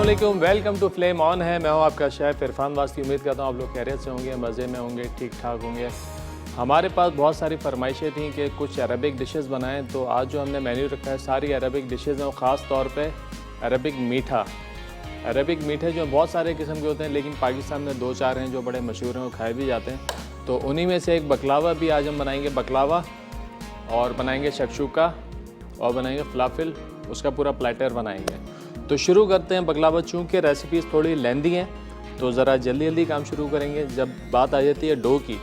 अस्सलामुअलैकुम, welcome to flame on है। मैं हूं आपका शेफ़ इरफान वास्ती। उम्मीद करता हूं आप लोग खैरियत से होंगे, मज़े में होंगे, ठीक ठाक होंगे। हमारे पास बहुत सारी फरमाइशें थी कि कुछ अरबिक डिशेस बनाएं, तो आज जो हमने मेन्यू रखा है सारी अरबिक डिशेस हैं, और ख़ास तौर पे अरबिक मीठा। अरबिक मीठे जो बहुत सारे किस्म के होते हैं, लेकिन पाकिस्तान में 2-4 हैं जो बड़े मशहूर हैं और खाए भी जाते हैं। तो उन्हीं में से एक बकलावा भी आज हम बनाएंगे, बकलावा, और बनाएंगे शक्शुका, और बनाएंगे फलाफिल। उसका पूरा प्लेटर बनाएंगे। तो शुरू करते हैं बकलावा। चूँकि रेसिपीज़ थोड़ी लेंदी हैं तो ज़रा जल्दी जल्दी काम शुरू करेंगे। जब बात आ जाती है डो की,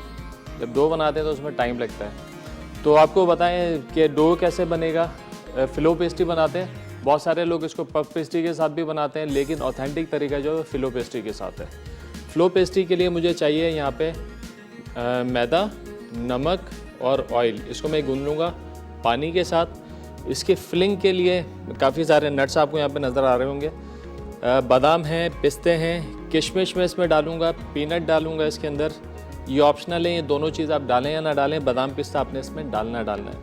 जब डो बनाते हैं तो उसमें टाइम लगता है। तो आपको बताएं कि डो कैसे बनेगा। फ़िलो पेस्ट्री बनाते हैं, बहुत सारे लोग इसको पफ पेस्ट्री के साथ भी बनाते हैं, लेकिन ऑथेंटिक तरीका जो है फ़िलो पेस्ट्री के साथ है। फ़िलो पेस्ट्री के लिए मुझे चाहिए यहाँ पे मैदा, नमक और ऑयल। इसको मैं गूंद लूँगा पानी के साथ। इसके फिलिंग के लिए काफ़ी सारे नट्स आपको यहाँ पे नज़र आ रहे होंगे। बादाम हैं, पिस्ते हैं, किशमिश में इसमें डालूँगा, पीनट डालूँगा इसके अंदर। ये ऑप्शनल है, ये दोनों चीज़ आप डालें या ना डालें। बादाम पिस्ता आपने इसमें डालना है।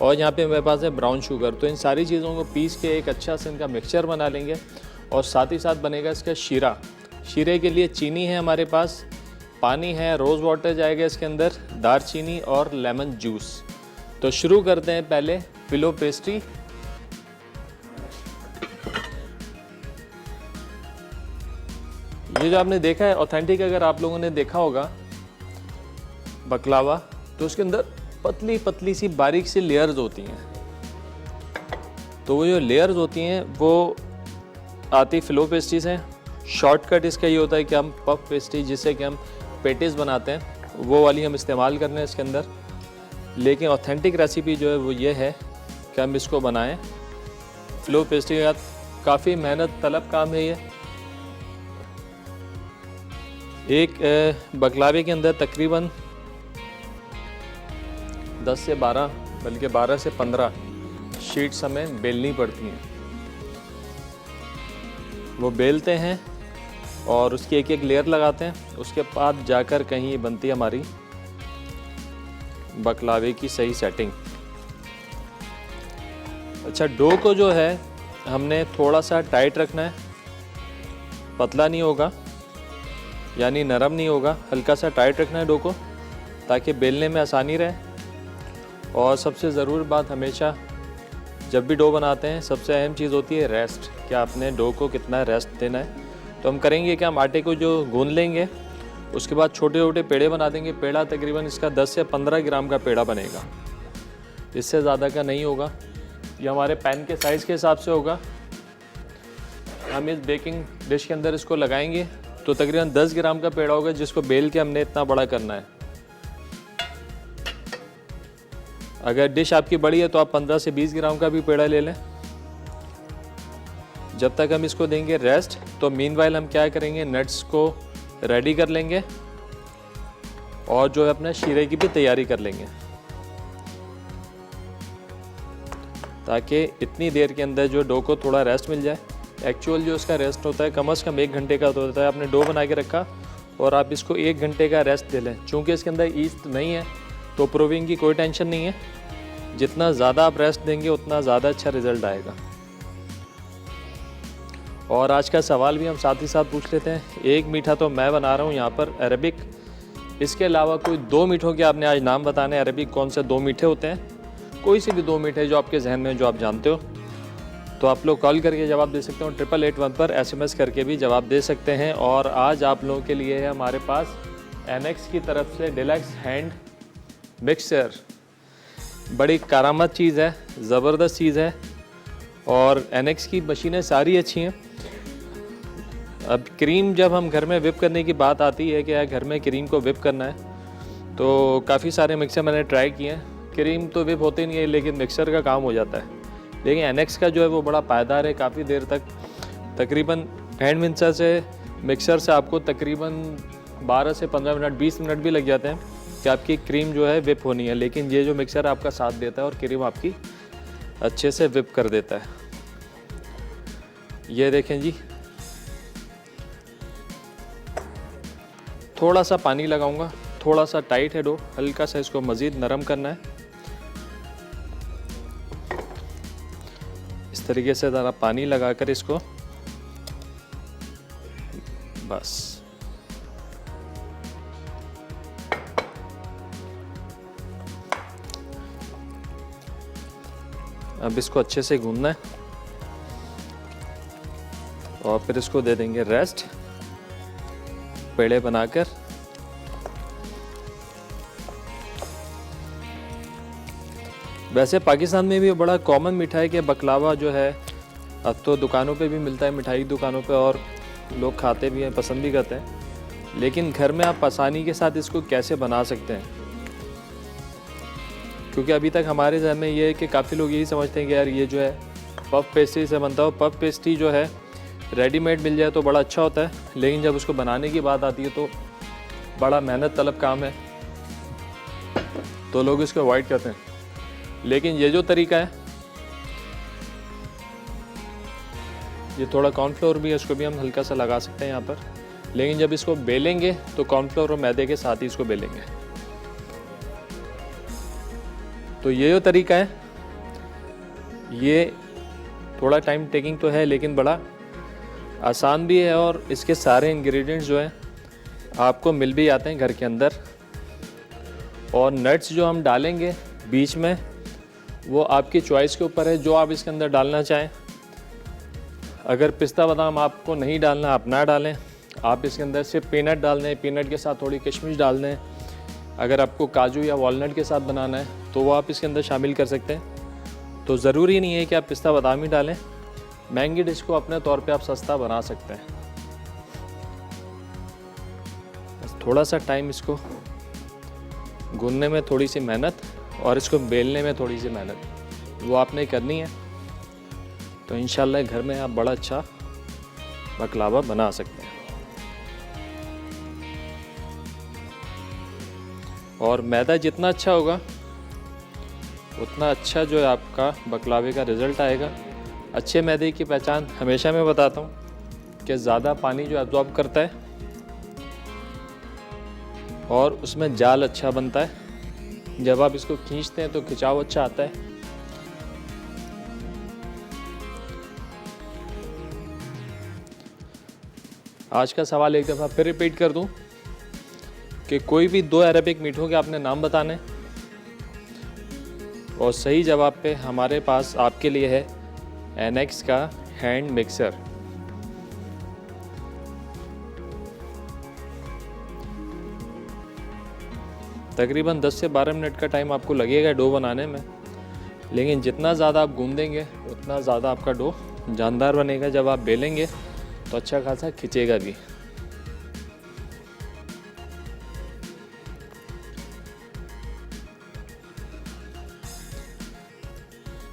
और यहाँ पे मेरे पास है ब्राउन शुगर। तो इन सारी चीज़ों को पीस के एक अच्छा से इनका मिक्सचर बना लेंगे, और साथ ही साथ बनेगा इसका शीरा। शीरे के लिए चीनी है हमारे पास, पानी है, रोज़ वाटर जाएगा इसके अंदर, दारचीनी और लेमन जूस। तो शुरू करते हैं पहले फ़िलो पेस्ट्री। ये जो आपने देखा है ऑथेंटिक, अगर आप लोगों ने देखा होगा बकलावा, तो उसके अंदर पतली पतली सी बारीक सी लेयर्स होती हैं। तो वो जो लेयर्स होती हैं वो आती फ़िलो पेस्ट्री से। शॉर्टकट इसका ये होता है कि हम पफ पेस्ट्री, जिससे कि हम पेटिस बनाते हैं, वो वाली हम इस्तेमाल कर रहे हैं इसके अंदर। लेकिन ऑथेंटिक रेसिपी जो है वो ये है कि हम इसको बनाएं फ़िलो पेस्ट्री का। काफ़ी मेहनत तलब काम है ये। एक बकलावे के अंदर तकरीबन 10 से 12, बल्कि 12 से 15 शीट्स हमें बेलनी पड़ती हैं। वो बेलते हैं और उसकी एक एक लेयर लगाते हैं। उसके बाद जाकर कहीं बनती है हमारी बकलावे की सही सेटिंग। अच्छा, डो को जो है हमने थोड़ा सा टाइट रखना है, पतला नहीं होगा यानी नरम नहीं होगा, हल्का सा टाइट रखना है डो को, ताकि बेलने में आसानी रहे। और सबसे ज़रूरी बात, हमेशा जब भी डो बनाते हैं सबसे अहम चीज़ होती है रेस्ट, कि आपने डो को कितना रेस्ट देना है। तो हम करेंगे कि हम आटे को जो गूंद लेंगे, उसके बाद छोटे छोटे पेड़े बना देंगे। पेड़ा तकरीबन इसका 10 से 15 ग्राम का पेड़ा बनेगा, इससे ज़्यादा का नहीं होगा। ये हमारे पैन के साइज़ के हिसाब से होगा। हम इस बेकिंग डिश के अंदर इसको लगाएंगे तो तकरीबन 10 ग्राम का पेड़ा होगा, जिसको बेल के हमने इतना बड़ा करना है। अगर डिश आपकी बड़ी है तो आप 15 से 20 ग्राम का भी पेड़ा ले लें। जब तक हम इसको देंगे रेस्ट, तो मीनवाइल हम क्या करेंगे, नट्स को रेडी कर लेंगे और जो है अपने शीरे की भी तैयारी कर लेंगे, ताकि इतनी देर के अंदर जो डो को थोड़ा रेस्ट मिल जाए। एक्चुअल जो इसका रेस्ट होता है कम से कम 1 घंटे का होता है। आपने डो बना के रखा और आप इसको 1 घंटे का रेस्ट दे लें। चूँकि इसके अंदर ईस्ट नहीं है तो प्रूविंग की कोई टेंशन नहीं है। जितना ज़्यादा आप रेस्ट देंगे उतना ज़्यादा अच्छा रिज़ल्ट आएगा। और आज का सवाल भी हम साथ ही साथ पूछ लेते हैं। एक मीठा तो मैं बना रहा हूँ यहाँ पर अरबिक, इसके अलावा कोई 2 मीठों के आपने आज नाम बताने हैं। अरबिक कौन से 2 मीठे होते हैं? कोई से भी 2 मीठे जो आपके जहन में, जो आप जानते हो, तो आप लोग कॉल करके जवाब दे सकते हो। 8881 पर SMS करके भी जवाब दे सकते हैं। और आज आप लोगों के लिए है हमारे पास NX की तरफ से डिलक्स हैंड मिक्सर। बड़ी कारामत चीज़ है, ज़बरदस्त चीज़ है। और NX की मशीनें सारी अच्छी हैं। अब क्रीम जब हम घर में विप करने की बात आती है कि यार घर में क्रीम को विप करना है, तो काफ़ी सारे मिक्सर मैंने ट्राई किए हैं। क्रीम तो विप होते नहीं है, लेकिन मिक्सर का काम हो जाता है। लेकिन NX का जो है वो बड़ा पायदार है। काफ़ी देर तक, तकरीबन हैंड मिक्सर से आपको तकरीबन 12 से 15 मिनट, 20 मिनट भी लग जाते हैं कि आपकी क्रीम जो है विप होनी है। लेकिन ये जो मिक्सर आपका साथ देता है और क्रीम आपकी अच्छे से विप कर देता है। ये देखें जी, थोड़ा सा पानी लगाऊंगा, थोड़ा सा टाइट है डो, हल्का सा इसको मज़ीद नरम करना है। इस तरीके से ज़रा पानी लगाकर इसको बस। अब इसको अच्छे से गूंदना है और फिर इसको दे देंगे रेस्ट पेड़े बनाकर। वैसे पाकिस्तान में भी बड़ा कॉमन मिठाई के बकलावा जो है, अब तो दुकानों पे भी मिलता है, मिठाई दुकानों पे, और लोग खाते भी हैं, पसंद भी करते हैं। लेकिन घर में आप आसानी के साथ इसको कैसे बना सकते हैं, क्योंकि अभी तक हमारे जहन में ये है कि काफ़ी लोग यही समझते हैं कि यार ये जो है पफ पेस्ट्री से बनता है। पफ पेस्ट्री जो है रेडीमेड मिल जाए तो बड़ा अच्छा होता है, लेकिन जब उसको बनाने की बात आती है तो बड़ा मेहनत तलब काम है, तो लोग इसको अवॉइड करते हैं। लेकिन ये जो तरीका है, ये थोड़ा कॉर्नफ्लोर भी है, उसको भी हम हल्का सा लगा सकते हैं यहाँ पर, लेकिन जब इसको बेलेंगे तो कॉर्नफ्लोर और मैदे के साथ ही इसको बेलेंगे। तो ये जो तरीका है ये थोड़ा टाइम टेकिंग तो है, लेकिन बड़ा आसान भी है, और इसके सारे इंग्रेडिएंट्स जो हैं आपको मिल भी जाते हैं घर के अंदर। और नट्स जो हम डालेंगे बीच में वो आपकी चॉइस के ऊपर है, जो आप इसके अंदर डालना चाहें। अगर पिस्ता बादाम आपको नहीं डालना, आप ना डालें, आप इसके अंदर सिर्फ पीनट डाल दें, पीनट के साथ थोड़ी किशमिश डाल दें। अगर आपको काजू या वॉलनट के साथ बनाना है तो वो आप इसके अंदर शामिल कर सकते हैं। तो ज़रूरी नहीं है कि आप पिस्ता बादाम ही डालें, महंगी डिश को अपने तौर पे आप सस्ता बना सकते हैं। बस थोड़ा सा टाइम, इसको गूंदने में थोड़ी सी मेहनत और इसको बेलने में थोड़ी सी मेहनत वो आपने करनी है, तो इंशाल्लाह घर में आप बड़ा अच्छा बकलावा बना सकते हैं। और मैदा जितना अच्छा होगा उतना अच्छा जो है आपका बकलावे का रिज़ल्ट आएगा। अच्छे मैदे की पहचान हमेशा मैं बताता हूँ कि ज़्यादा पानी जो एब्जॉर्ब करता है और उसमें जाल अच्छा बनता है। जब आप इसको खींचते हैं तो खिंचाव अच्छा आता है। आज का सवाल एक दफ़ा फिर रिपीट कर दूं कि कोई भी 2 अरबिक मीठों के आपने नाम बताने, और सही जवाब पे हमारे पास आपके लिए है एनेक्स का हैंड मिक्सर। तकरीबन 10 से 12 मिनट का टाइम आपको लगेगा डो बनाने में, लेकिन जितना ज़्यादा आप गूंदेंगे उतना ज़्यादा आपका डो जानदार बनेगा। जब आप बेलेंगे तो अच्छा खासा खिंचेगा भी।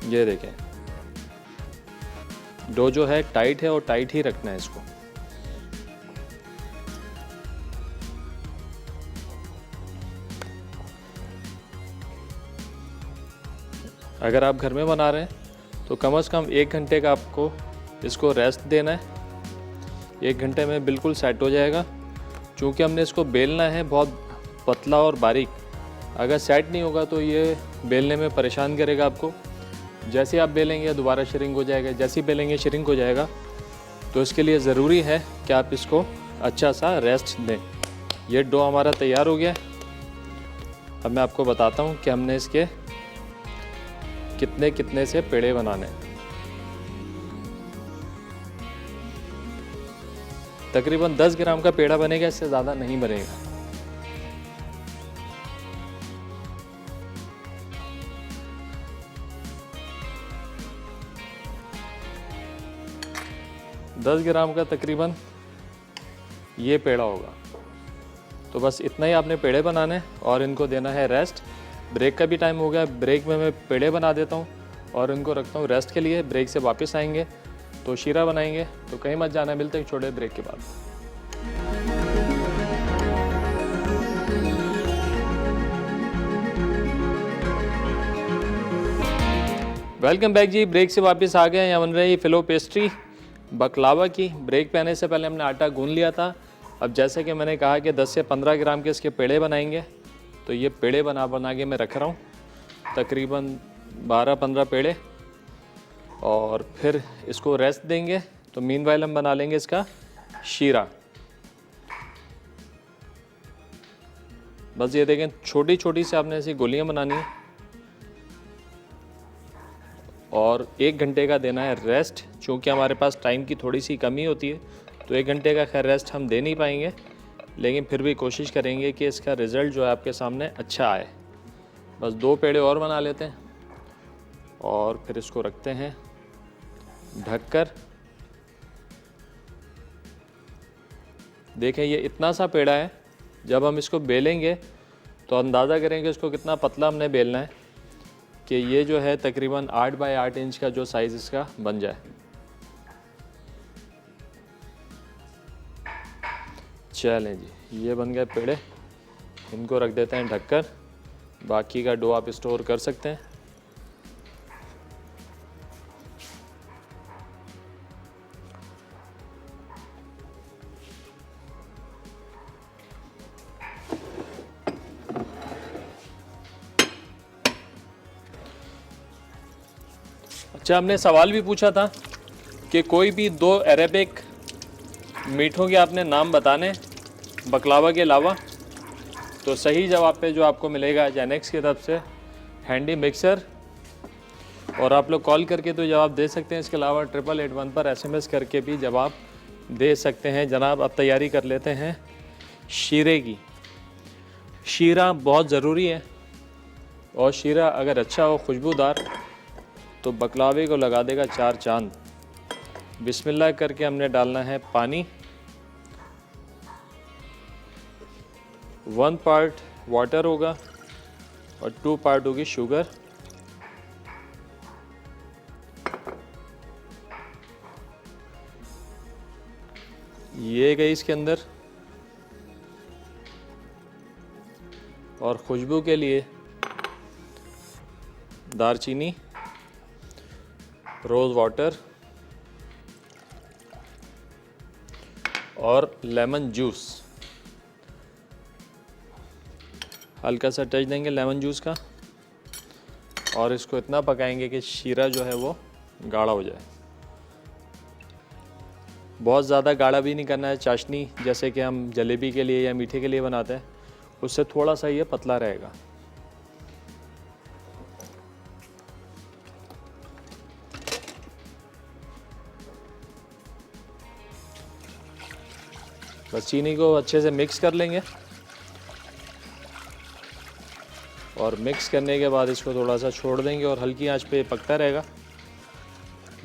ये देखें, डो जो है टाइट है और टाइट ही रखना है इसको। अगर आप घर में बना रहे हैं तो कम से कम 1 घंटे का आपको इसको रेस्ट देना है। 1 घंटे में बिल्कुल सेट हो जाएगा, क्योंकि हमने इसको बेलना है बहुत पतला और बारीक। अगर सेट नहीं होगा तो ये बेलने में परेशान करेगा आपको। जैसे आप बेलेंगे दोबारा श्रिंक हो जाएगा, जैसे ही बेलेंगे श्रिंक हो जाएगा। तो इसके लिए ज़रूरी है कि आप इसको अच्छा सा रेस्ट दें। ये डो हमारा तैयार हो गया। अब मैं आपको बताता हूँ कि हमने इसके कितने कितने से पेड़े बनाने हैं। तकरीबन 10 ग्राम का पेड़ा बनेगा, इससे ज़्यादा नहीं बनेगा। दस ग्राम का तकरीबन ये पेड़ा होगा। तो बस इतना ही आपने पेड़े बनाने और इनको देना है रेस्ट। ब्रेक का भी टाइम हो गया, ब्रेक में मैं पेड़े बना देता हूँ और इनको रखता हूँ रेस्ट के लिए। ब्रेक से वापस आएंगे तो शीरा बनाएंगे। तो कहीं मत जाना, मिलते हैं छोटे ब्रेक के बाद। वेलकम बैक जी। ब्रेक से वापस आ गए। यहाँ बन रही फिलो पेस्ट्री बकलावा की। ब्रेक पे आने से पहले हमने आटा गूंद लिया था। अब जैसे कि मैंने कहा कि 10 से 15 ग्राम के इसके पेड़े बनाएंगे, तो ये पेड़े बना के मैं रख रहा हूँ, तकरीबन 12-15 पेड़े, और फिर इसको रेस्ट देंगे। तो मीनवाइल हम बना लेंगे इसका शीरा। बस ये देखें, छोटी छोटी से आपने ऐसी गोलियां बनानी है और 1 घंटे का देना है रेस्ट। चूँकि हमारे पास टाइम की थोड़ी सी कमी होती है तो 1 घंटे का खैर रेस्ट हम दे नहीं पाएंगे, लेकिन फिर भी कोशिश करेंगे कि इसका रिज़ल्ट जो है आपके सामने अच्छा आए। बस 2 पेड़े और बना लेते हैं और फिर इसको रखते हैं ढककर। देखें ये इतना सा पेड़ा है, जब हम इसको बेलेंगे तो अंदाज़ा करेंगे इसको कितना पतला हमने बेलना है कि ये जो है तकरीबन 8 बाई 8 इंच का जो साइज़ इसका बन जाए। चलें जी, ये बन गए पेड़े, इनको रख देते हैं ढककर। बाकी का डो आप स्टोर कर सकते हैं। अच्छा, हमने सवाल भी पूछा था कि कोई भी 2 अरेबिक मीठों के आपने नाम बताने बकलावा के अलावा, तो सही जवाब पे जो आपको मिलेगा जेनेक्स की तरफ से हैंडी मिक्सर, और आप लोग कॉल करके तो जवाब दे सकते हैं। इसके अलावा 8881 पर SMS करके भी जवाब दे सकते हैं। जनाब अब तैयारी कर लेते हैं शीरे की। शीरा बहुत ज़रूरी है और शीरा अगर अच्छा हो, खुशबूदार, तो बकलावे को लगा देगा 4 चांद। बिस्मिल्लाह करके हमने डालना है पानी, 1 पार्ट वाटर होगा और 2 पार्ट होगी शुगर। ये गई इसके अंदर, और खुशबू के लिए दारचीनी, रोज़ वाटर और लेमन जूस। हल्का सा टच देंगे लेमन जूस का और इसको इतना पकाएंगे कि शीरा जो है वो गाढ़ा हो जाए। बहुत ज़्यादा गाढ़ा भी नहीं करना है। चाशनी जैसे कि हम जलेबी के लिए या मीठे के लिए बनाते हैं, उससे थोड़ा सा ये पतला रहेगा। बस चीनी को अच्छे से मिक्स कर लेंगे और मिक्स करने के बाद इसको थोड़ा सा छोड़ देंगे और हल्की आंच पे पकता रहेगा।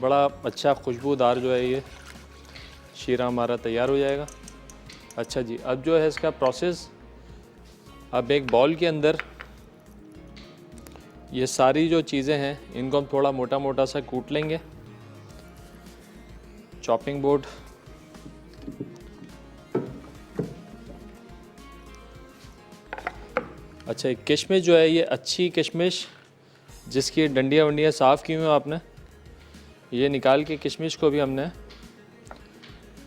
बड़ा अच्छा खुशबूदार जो है ये शीरा हमारा तैयार हो जाएगा। अच्छा जी, अब जो है इसका प्रोसेस, अब एक बाउल के अंदर ये सारी जो चीज़ें हैं इनको हम थोड़ा मोटा मोटा सा कूट लेंगे। चॉपिंग बोर्ड, अच्छा किशमिश जो है ये अच्छी किशमिश जिसकी डंडियाँ वंडियाँ साफ़ की हुई हैं आपने, ये निकाल के किशमिश को भी हमने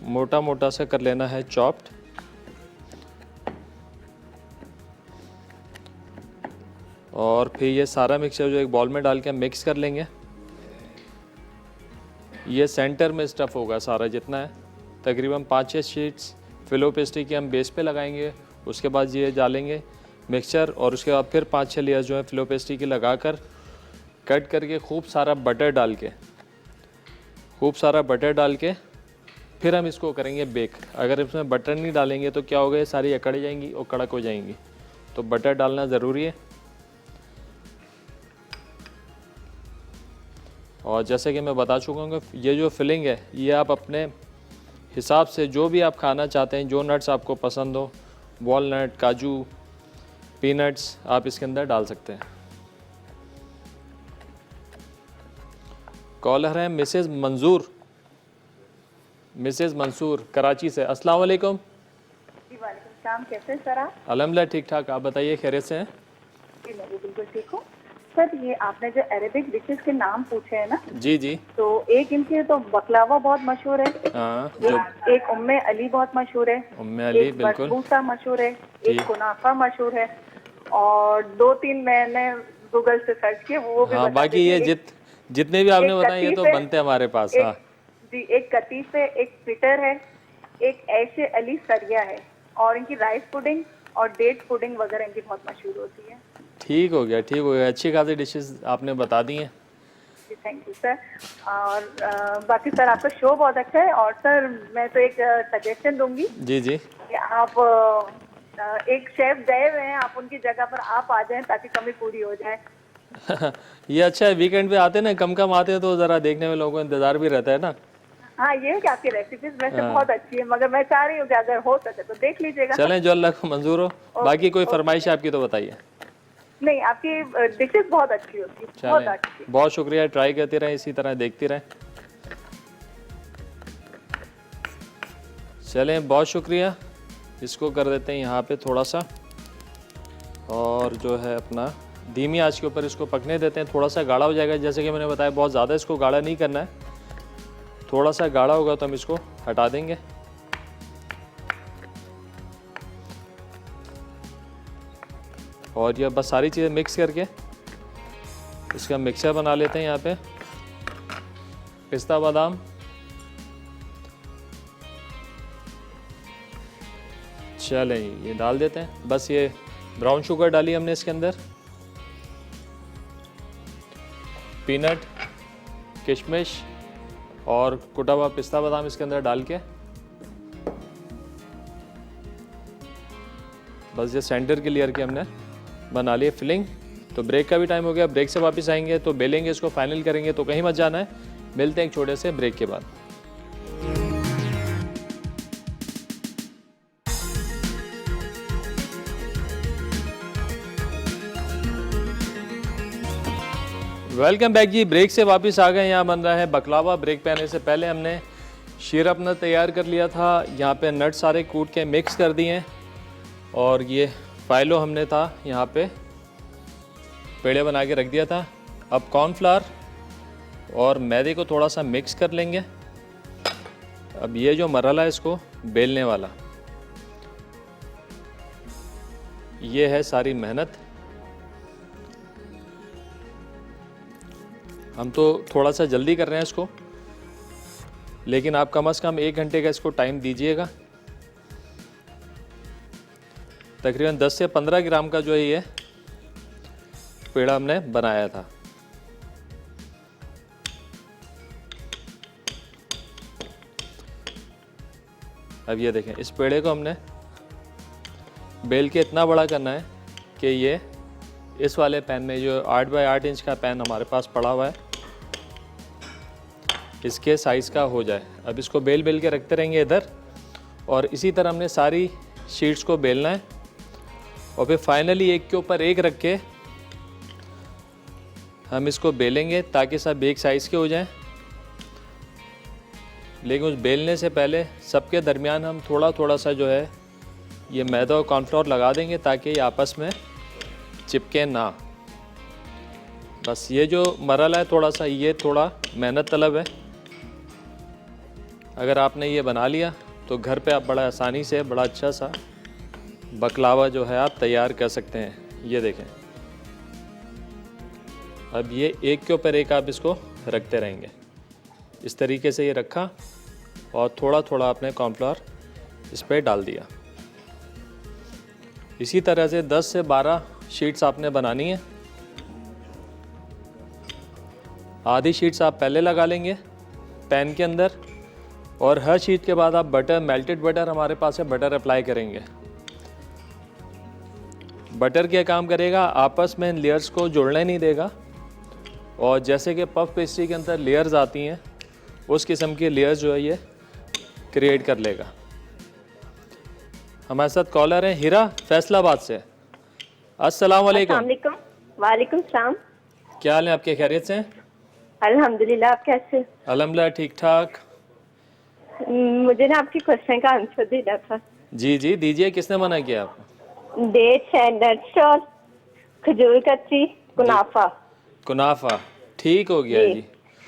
मोटा मोटा सा कर लेना है चॉप्ड। और फिर ये सारा मिक्सचर जो एक बॉल में डाल के मिक्स कर लेंगे। ये सेंटर में स्टफ़ होगा सारा जितना है, तकरीबन 5-6 शीट्स फिलो पेस्ट्री की हम बेस पे लगाएंगे। उसके बाद ये डालेंगे मिक्सचर और उसके बाद फिर 5-6 लेयर जो है फिलो पेस्ट्री की लगाकर कट करके खूब सारा बटर डाल के फिर हम इसको करेंगे बेक। अगर इसमें बटर नहीं डालेंगे तो क्या होगा, ये सारी अकड़ जाएंगी और कड़क हो जाएंगी, तो बटर डालना ज़रूरी है। और जैसे कि मैं बता चुका हूँ, ये जो फिलिंग है ये आप अपने हिसाब से जो भी आप खाना चाहते हैं, जो नट्स आपको पसंद हो, वॉलनट, काजू, पीनट्स, आप इसके अंदर डाल सकते हैं। कॉलर हैं मिसेज़ मंसूर कराची से। अस्सलाम वालेकुम। जी वालेकुम सलाम, कैसे सर आप? अल्हम्दुलिल्लाह ठीक ठाक, आप बताइए खैरियत से हैं? जी मैं भी बिल्कुल ठीक हूँ। सर ये आपने जो अरेबिक डिशेस के नाम पूछे हैं ना, जी जी, तो एक इनके तो बकलावा बहुत मशहूर है, हाँ, जो एक उम्मे अली बहुत मशहूर है, उम्मे अली, एक बिल्कुल बसबूसा मशहूर है, जी। एक कुनाफा मशहूर है, और 2-3 मैंने गूगल से सर्च किए वो भी हाँ, बता बाकी ये दीजिए। जितने भी आपने एक बताए ये तो कतीफ है, बनते हैं हमारे पास। हाँ जी एक कतीफ है, एक पिटर है, एक ऐशे अली सरिया है, और इनकी राइस पुडिंग और डेट पुडिंग वगैरह इनकी बहुत मशहूर होती है। ठीक हो गया, ठीक हो गया, अच्छी खासी डिशेस आपने बता दी हैं। जी थैंक यू सर। और बाकी सर आपका शो बहुत अच्छा है। और सर मैं तो एक सजेशन दूंगी जी जी। कि आप एक शेफ गए हुए हैं, आप उनकी जगह पर आप आ जाएं ताकि कमी पूरी हो जाए। ये अच्छा है, वीकेंड पे आते हैं ना, कम कम आते हैं तो ज़रा देखने में लोगों को इंतज़ार भी रहता है ना। हाँ ये है कि आपकी रेसिपीज वैसे बहुत अच्छी है, मगर मैं चाह रही हूँ कि अगर हो सके तो देख लीजिएगा। चलें, जो अल्लाह को मंजूर हो। बाकी कोई फरमाइश है आपकी तो बताइए। नहीं, आपकी डिशेस बहुत अच्छी होती है, बहुत चलें, अच्छी। बहुत शुक्रिया, ट्राई करते रहें, इसी तरह देखती रहें। चलें, बहुत शुक्रिया। इसको कर देते हैं यहाँ पे थोड़ा सा, और जो है अपना धीमी आंच के ऊपर इसको पकने देते हैं। थोड़ा सा गाढ़ा हो जाएगा, जैसे कि मैंने बताया बहुत ज़्यादा इसको गाढ़ा नहीं करना है, थोड़ा सा गाढ़ा होगा तो हम इसको हटा देंगे। और ये बस सारी चीज़ें मिक्स करके इसका मिक्सर बना लेते हैं। यहाँ पे पिस्ता बादाम, चलें ये डाल देते हैं। बस ये ब्राउन शुगर डाली हमने इसके अंदर, पीनट, किशमिश और कुटा हुआ पिस्ता बादाम इसके अंदर डाल के बस ये सेंटर की लेयर की हमने बना ली फिलिंग। तो ब्रेक का भी टाइम हो गया, ब्रेक से वापस आएंगे तो बेलेंगे, इसको फाइनल करेंगे, तो कहीं मत जाना है। मिलते हैं एक छोटे से ब्रेक के बाद। वेलकम बैक जी, ब्रेक से वापस आ गए। यहाँ बन रहा है बकलावा। ब्रेक पे आने से पहले हमने शीर अपना तैयार कर लिया था। यहाँ पे नट सारे कूट के मिक्स कर दिए हैं, और ये फाइलो हमने था यहाँ पे पेड़े बना के रख दिया था। अब कॉर्नफ्लावर और मैदे को थोड़ा सा मिक्स कर लेंगे। अब ये जो मरहला है इसको बेलने वाला, ये है सारी मेहनत। हम तो थोड़ा सा जल्दी कर रहे हैं इसको, लेकिन आप कम से कम 1 घंटे का इसको टाइम दीजिएगा। तकरीबन 10 से 15 ग्राम का जो है ये पेड़ा हमने बनाया था। अब ये देखें, इस पेड़े को हमने बेल के इतना बड़ा करना है कि ये इस वाले पैन में, जो 8 बाय 8 इंच का पैन हमारे पास पड़ा हुआ है, इसके साइज़ का हो जाए। अब इसको बेल बेल के रखते रहेंगे इधर, और इसी तरह हमने सारी शीट्स को बेलना है, और फिर फाइनली एक के ऊपर एक रख के हम इसको बेलेंगे ताकि सब एक साइज़ के हो जाएं। लेकिन उस बेलने से पहले सबके दरमियान हम थोड़ा थोड़ा सा जो है ये मैदा और कॉर्नफ्लोर लगा देंगे ताकि ये आपस में चिपके ना। बस ये जो मरहला है थोड़ा सा, ये थोड़ा मेहनत तलब है। अगर आपने ये बना लिया तो घर पे आप बड़ा आसानी से बड़ा अच्छा सा बकलावा जो है आप तैयार कर सकते हैं। ये देखें, अब ये एक के ऊपर एक आप इसको रखते रहेंगे। इस तरीके से ये रखा, और थोड़ा थोड़ा आपने कॉर्नफ्लोर इस पर डाल दिया। इसी तरह से 10 से 12 शीट्स आपने बनानी है। आधी शीट्स आप पहले लगा लेंगे पैन के अंदर, और हर शीट के बाद आप बटर, मेल्टेड बटर हमारे पास है, बटर अप्लाई करेंगे। बटर क्या काम करेगा, आपस में इन लेयर्स को जुड़ने नहीं देगा, और जैसे कि पफ पेस्ट्री के अंदर लेयर्स आती हैं, उस किस्म की लेयर्स जो है ये क्रिएट कर लेगा। हमारे साथ कॉलर हैं हिरा फैसलाबाद से। अस्सलाम वालेकुम। वालेकुम सलाम। क्या हाल है आपके, खैरियत से हैं? अल्हम्दुलिल्लाह, आप कैसे? अल्हम्दुलिल्लाह ठीक ठाक। मुझे ना आपकी क्वेश्चन का आंसर देना था। जी जी दीजिए, किसने मना किया आपको? डेट्स है, नट्स और खजूर कतरी, कुनाफा। कुनाफा, ठीक हो गया जी।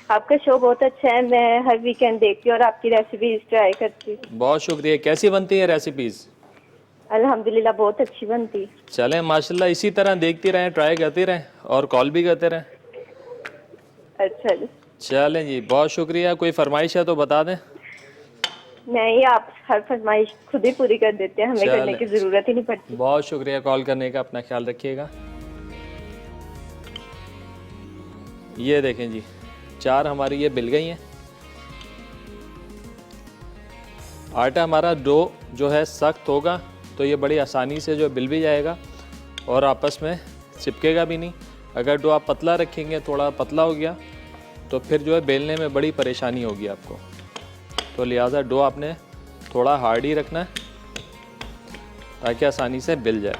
आपका शो बहुत अच्छा है, मैं हर वीकेंड देखती हूँ और आपकी रेसिपीज ट्राई करती हूँ। बहुत शुक्रिया। कैसी बनती है रेसिपीज़? अल्हम्दुलिल्लाह बहुत अच्छी बनती। चलें माशाल्लाह, इसी तरह देखती रहें, ट्राई करती रहें, और कॉल भी करते रहें। अच्छा जी, चलें जी, बहुत शुक्रिया। कोई फरमाइश है तो बता दें। नहीं, आप हर फरमाइश खुद ही पूरी कर देते हैं, हमें करने चलें, की ज़रूरत ही नहीं पड़ती। बहुत शुक्रिया कॉल करने का, अपना ख्याल रखिएगा। ये देखें जी, 4 हमारी ये बिल गई हैं। आटा हमारा डो जो है सख्त होगा तो ये बड़ी आसानी से जो बिल भी जाएगा और आपस में चिपकेगा भी नहीं। अगर डो आप पतला रखेंगे, थोड़ा पतला हो गया तो फिर जो है बेलने में बड़ी परेशानी होगी आपको। तो लिहाजा डो आपने थोड़ा हार्ड ही रखना है ताकि आसानी से बिल जाए।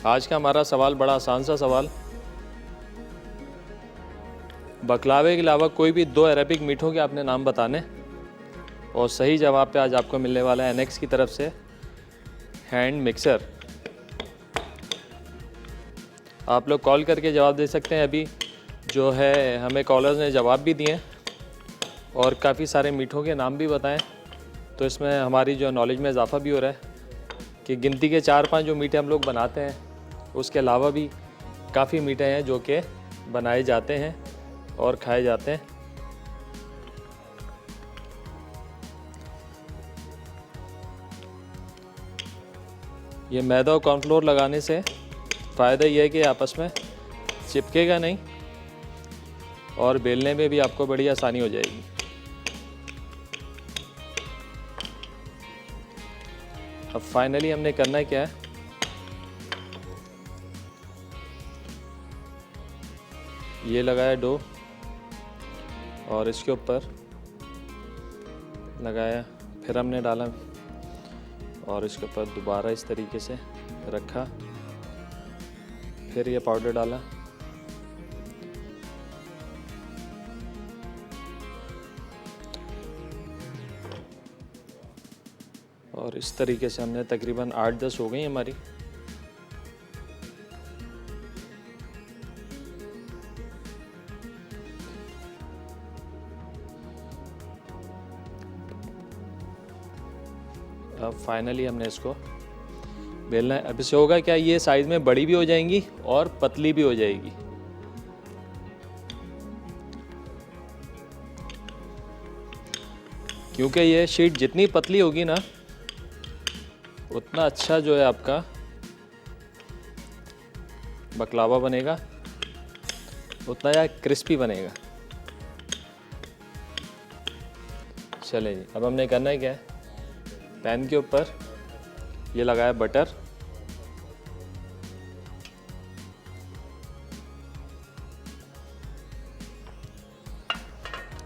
आज का हमारा सवाल बड़ा आसान सा सवाल, बकलावे के अलावा कोई भी 2 अरबिक मीठों के आपने नाम बताने और सही जवाब पे आज आपको मिलने वाला है एनेक्स की तरफ से हैंड मिक्सर। आप लोग कॉल करके जवाब दे सकते हैं। अभी जो है हमें कॉलर्स ने जवाब भी दिए और काफ़ी सारे मीठों के नाम भी बताएं, तो इसमें हमारी जो नॉलेज में इजाफा भी हो रहा है कि गिनती के 4-5 जो मीठे हम लोग बनाते हैं उसके अलावा भी काफ़ी मीठे हैं जो कि बनाए जाते हैं और खाए जाते हैं। ये मैदा और कॉर्नफ्लोर लगाने से फ़ायदा ये है कि आपस में चिपकेगा नहीं और बेलने में भी आपको बड़ी आसानी हो जाएगी। अब फाइनली हमने करना है क्या है, ये लगाया डो और इसके ऊपर लगाया, फिर हमने डाला और इसके ऊपर दोबारा इस तरीके से रखा, फिर ये पाउडर डाला और इस तरीके से हमने तकरीबन 8-10 हो गई हमारी। अब फाइनली हमने इसको बेलना है। अब इससे होगा क्या, ये साइज़ में बड़ी भी हो जाएंगी और पतली भी हो जाएगी। क्योंकि ये शीट जितनी पतली होगी ना उतना अच्छा जो है आपका बकलावा बनेगा, उतना या क्रिस्पी बनेगा। चलें जी, अब हमने करना है क्या है, पैन के ऊपर ये लगाया बटर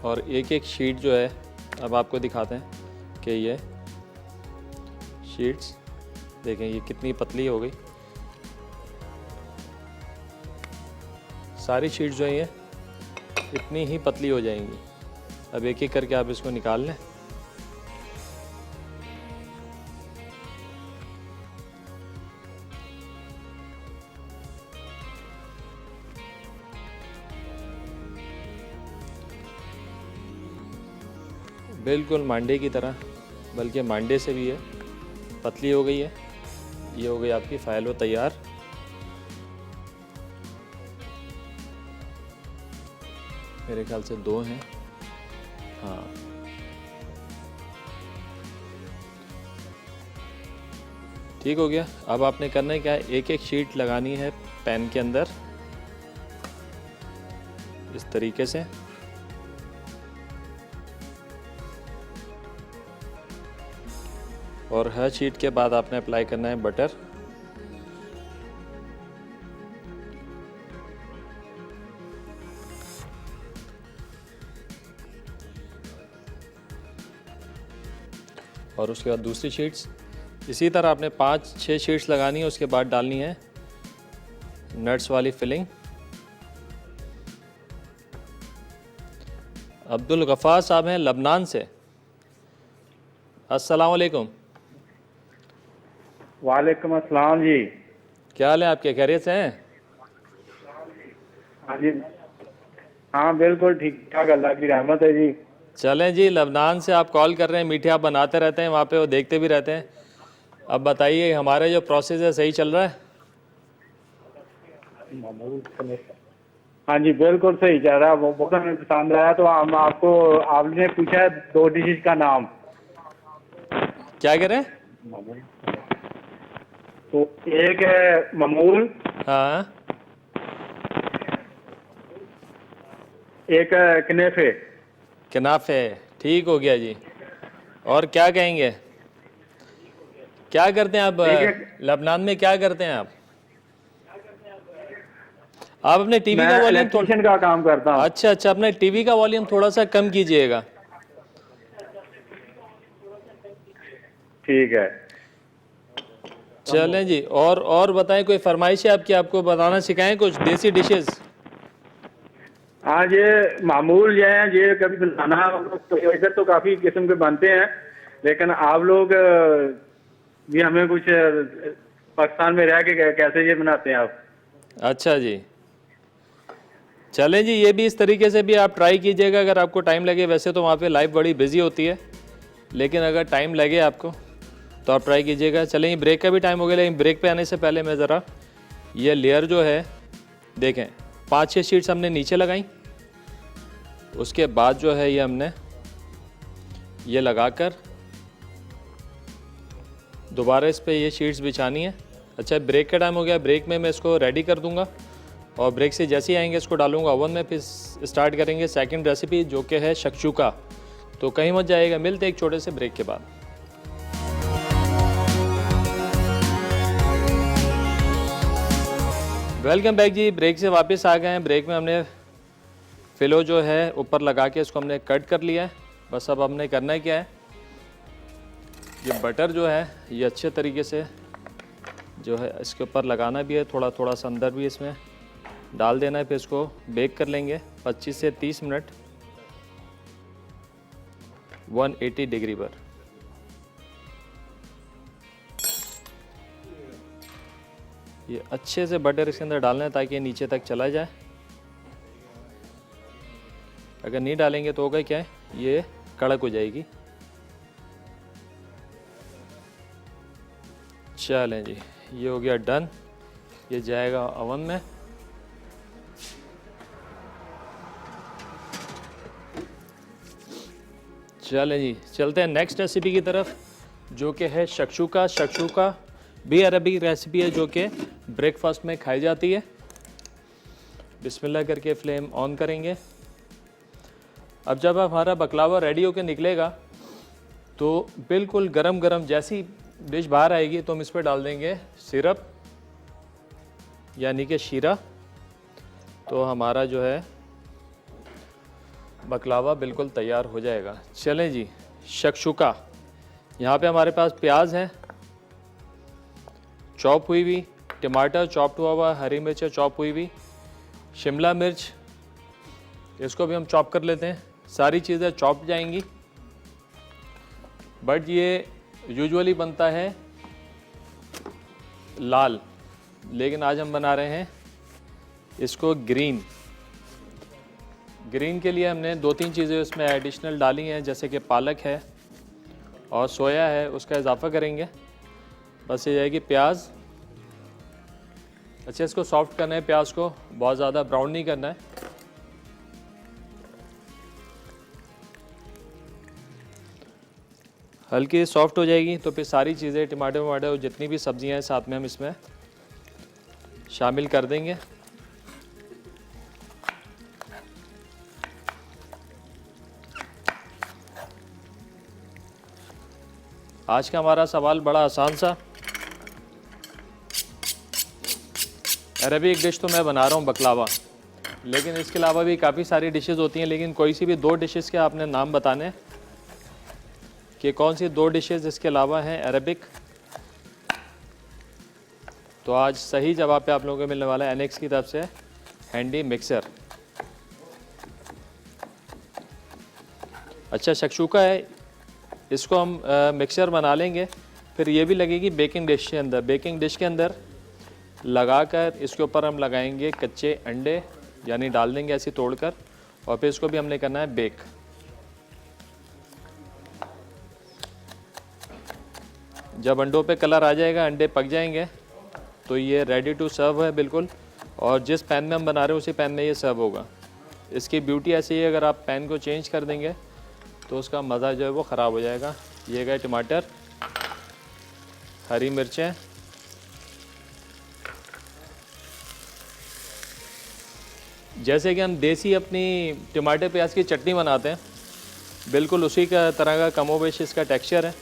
और एक एक शीट जो है अब आपको दिखाते हैं कि ये शीट्स देखें ये कितनी पतली हो गई। सारी शीट जो है ये इतनी ही पतली हो जाएंगी। अब एक एक करके आप इसको निकाल लें। बिल्कुल मांडे की तरह, बल्कि मांडे से भी है पतली हो गई है। ये हो गई आपकी फाइल वो तैयार। मेरे ख्याल से 2 हैं, हाँ। ठीक हो गया। अब आपने करना है क्या है, एक एक शीट लगानी है पैन के अंदर इस तरीके से। और हर शीट के बाद आपने अप्लाई करना है बटर। और उसके बाद दूसरी शीट्स इसी तरह आपने 5-6 शीट्स लगानी है। उसके बाद डालनी है नट्स वाली फिलिंग। अब्दुल गफ़ार साहब हैं लबनान से। अस्सलाम वालेकुम। वालेकुम अस्सलाम जी। क्या हाल है आपके, खैरियत से हैं? हाँ जी, हाँ बिल्कुल ठीक ठाक, अल्लाह की रहमत है जी। चलें जी, लबनान से आप कॉल कर रहे हैं, मीठे आप बनाते रहते हैं वहाँ पे, वो देखते भी रहते हैं। अब बताइए हमारा जो प्रोसेस है सही चल रहा है? हाँ जी, बिल्कुल सही कह रहा है। वो बहुत हमें पसंद आया। तो हम आपको, आपने पूछा है 2 डिशेज का नाम। क्या कह रहे हैं? तो एक है ममूल, हाँ, एक है कनेफे। कनाफे, ठीक हो गया जी। और क्या कहेंगे? क्या करते हैं आप ठीक है, लेबनान में, क्या करते हैं आप? आप अपने टीवी मैं का वॉल्यूम थोड़ा, इलेक्ट्रीशियन का काम करता हूँ। अच्छा अच्छा, अपने टीवी का वॉल्यूम थोड़ा सा कम कीजिएगा। ठीक है। चलें जी। और बताएं, कोई फरमाइश है आपकी, आपको बताना सिखाएं कुछ देसी डिशेस? हाँ, ये मामूल जो है, ये कभी बनाना, तो इधर तो काफी किस्म के बनते हैं, लेकिन आप लोग भी हमें कुछ पाकिस्तान में रह के कैसे ये बनाते हैं आप? अच्छा जी, चलें जी, ये भी इस तरीके से भी आप ट्राई कीजिएगा अगर आपको टाइम लगे। वैसे तो वहाँ पे लाइफ बड़ी बिजी होती है, लेकिन अगर टाइम लगे आपको तो आप ट्राई कीजिएगा। चलें, ये ब्रेक का भी टाइम हो गया, लेकिन ब्रेक पे आने से पहले मैं ज़रा ये लेयर जो है देखें, 5-6 शीट्स हमने नीचे लगाई। उसके बाद जो है ये हमने ये लगाकर दोबारा इस पर ये शीट्स बिछानी है। अच्छा, ब्रेक का टाइम हो गया, ब्रेक में मैं इसको रेडी कर दूंगा और ब्रेक से जैसे ही आएंगे इसको डालूंगा ओवन में। फिर स्टार्ट करेंगे सेकंड रेसिपी जो कि है शक्शुका। तो कहीं मत जाएगा, मिलते हैं एक छोटे से ब्रेक के बाद। वेलकम बैक जी, ब्रेक से वापस आ गए हैं। ब्रेक में हमने फिलो जो है ऊपर लगा के इसको हमने कट कर लिया है। बस अब हमने करना है क्या है, ये बटर जो है ये अच्छे तरीके से जो है इसके ऊपर लगाना भी है, थोड़ा थोड़ा सा अंदर भी इसमें डाल देना है। फिर इसको बेक कर लेंगे 25 से 30 मिनट 180 डिग्री पर। ये अच्छे से बटर इसके अंदर डालना है ताकि ये नीचे तक चला जाए। अगर नहीं डालेंगे तो होगा क्या है, ये कड़क हो जाएगी। चलें जी, ये हो गया डन। ये जाएगा ओवन में। चलें जी, चलते हैं नेक्स्ट रेसिपी की तरफ जो कि है शक्शुका। शक्शुका भी अरबी रेसिपी है जो कि ब्रेकफास्ट में खाई जाती है। बिस्मिल्लाह करके फ्लेम ऑन करेंगे। अब जब हमारा बकलावा रेडी होकर निकलेगा तो बिल्कुल गरम गरम जैसी डिश बाहर आएगी तो हम इस पर डाल देंगे सिरप यानी कि शीरा। तो हमारा जो है बकलावा बिल्कुल तैयार हो जाएगा। चलें जी, शक्शुका। यहाँ पे हमारे पास प्याज है चॉप हुई हुई, टमाटर चॉप्ड हुआ हुआ, हरी मिर्च चॉप हुई हुई, शिमला मिर्च इसको भी हम चॉप कर लेते हैं। सारी चीज़ें चॉप जाएंगी, बट ये यूजुअली बनता है लाल, लेकिन आज हम बना रहे हैं इसको ग्रीन। ग्रीन के लिए हमने 2-3 चीज़ें उसमें एडिशनल डाली हैं, जैसे कि पालक है और सोया है, उसका इजाफा करेंगे। बस ये जाएगी प्याज। अच्छा, इसको सॉफ्ट करना है, प्याज को बहुत ज़्यादा ब्राउन नहीं करना है। हल्की सॉफ्ट हो जाएगी तो फिर सारी चीज़ें टमाटर वमाटर और जितनी भी सब्जियां हैं साथ में हम इसमें शामिल कर देंगे। आज का हमारा सवाल बड़ा आसान सा। अरबी एक डिश तो मैं बना रहा हूँ बकलावा, लेकिन इसके अलावा भी काफ़ी सारी डिशेस होती हैं, लेकिन कोई सी भी 2 डिशेस के आपने नाम बताने कि कौन सी 2 डिशेस इसके अलावा हैं अरबिक। तो आज सही जवाब पे आप लोगों को मिलने वाला है एनेक्स की तरफ से हैंडी मिक्सर। अच्छा, शक्शुका है, इसको हम मिक्सर बना लेंगे। फिर ये भी लगेगी बेकिंग डिश के अंदर। बेकिंग डिश के अंदर लगाकर इसके ऊपर हम लगाएंगे कच्चे अंडे, यानी डाल देंगे ऐसे तोड़कर, और फिर इसको भी हमने करना है बेक। जब अंडों पे कलर आ जाएगा, अंडे पक जाएंगे, तो ये रेडी टू सर्व है बिल्कुल। और जिस पैन में हम बना रहे हैं उसी पैन में ये सर्व होगा। इसकी ब्यूटी ऐसी है, अगर आप पैन को चेंज कर देंगे तो उसका मज़ा जो है वो ख़राब हो जाएगा। ये गए टमाटर, हरी मिर्चें, जैसे कि हम देसी अपनी टमाटर प्याज की चटनी बनाते हैं, बिल्कुल उसी का तरह का कमोबेश इसका टेक्सचर है।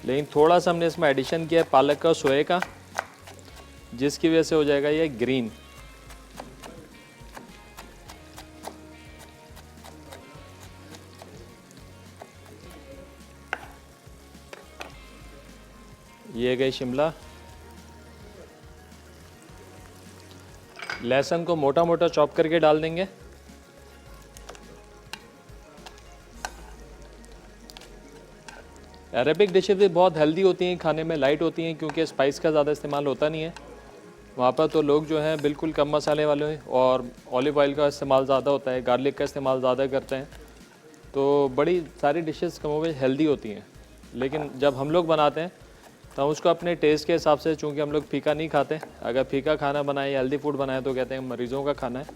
लेकिन थोड़ा सा हमने इसमें एडिशन किया है पालक का, सोए का, जिसकी वजह से हो जाएगा ये ग्रीन। ये गई शिमला, लहसुन को मोटा मोटा चॉप करके डाल देंगे। अरेबिक डिशेज भी बहुत हेल्दी होती हैं, खाने में लाइट होती हैं, क्योंकि स्पाइस का ज़्यादा इस्तेमाल होता नहीं है। वहाँ पर तो लोग जो हैं बिल्कुल कम मसाले वाले और ऑलिव ऑयल का इस्तेमाल ज़्यादा होता है, गार्लिक का इस्तेमाल ज़्यादा करते हैं। तो बड़ी सारी डिशेस कमोबेश हेल्दी होती हैं, लेकिन जब हम लोग बनाते हैं तो हम उसको अपने टेस्ट के हिसाब से, चूँकि हम लोग फीका नहीं खाते, अगर फीका खाना बनाए या हेल्दी फूड बनाए तो कहते हैं मरीज़ों का खाना है,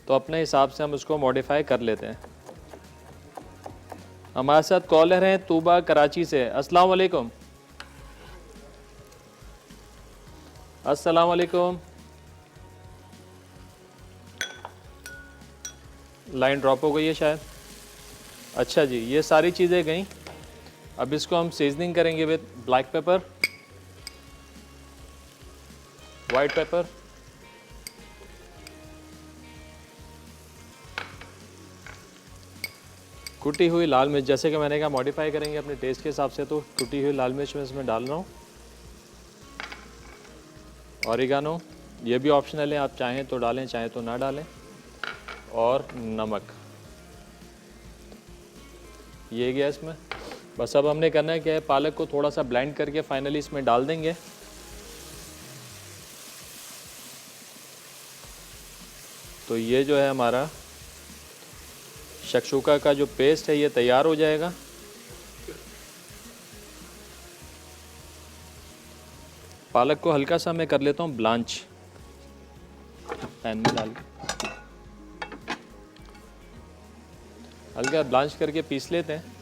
तो अपने हिसाब से हम उसको मॉडिफाई कर लेते हैं। हमारे साथ कॉलर हैं तूबा कराची से। अस्सलाम वालेकुम। अस्सलाम वालेकुम। लाइन ड्रॉप हो गई है शायद। अच्छा जी, ये सारी चीज़ें गई। अब इसको हम सीजनिंग करेंगे with black pepper, white paper, कुटी हुई लाल मिर्च, जैसे कि मैंने कहा मॉडिफाई करेंगे अपने टेस्ट के हिसाब से, तो कुटी हुई लाल मिर्च मैं इसमें डाल रहा हूँ। ऑरिगानो, ये भी ऑप्शनल है, आप चाहें तो डालें, चाहें तो ना डालें। और नमक, ये गया इसमें। बस अब हमने करना है क्या है, पालक को थोड़ा सा ब्लेंड करके फाइनली इसमें डाल देंगे। तो ये जो है हमारा शक्शुका का जो पेस्ट है ये तैयार हो जाएगा। पालक को हल्का सा मैं कर लेता हूँ ब्लांच, पैन में डाल के हल्का ब्लांच करके पीस लेते हैं।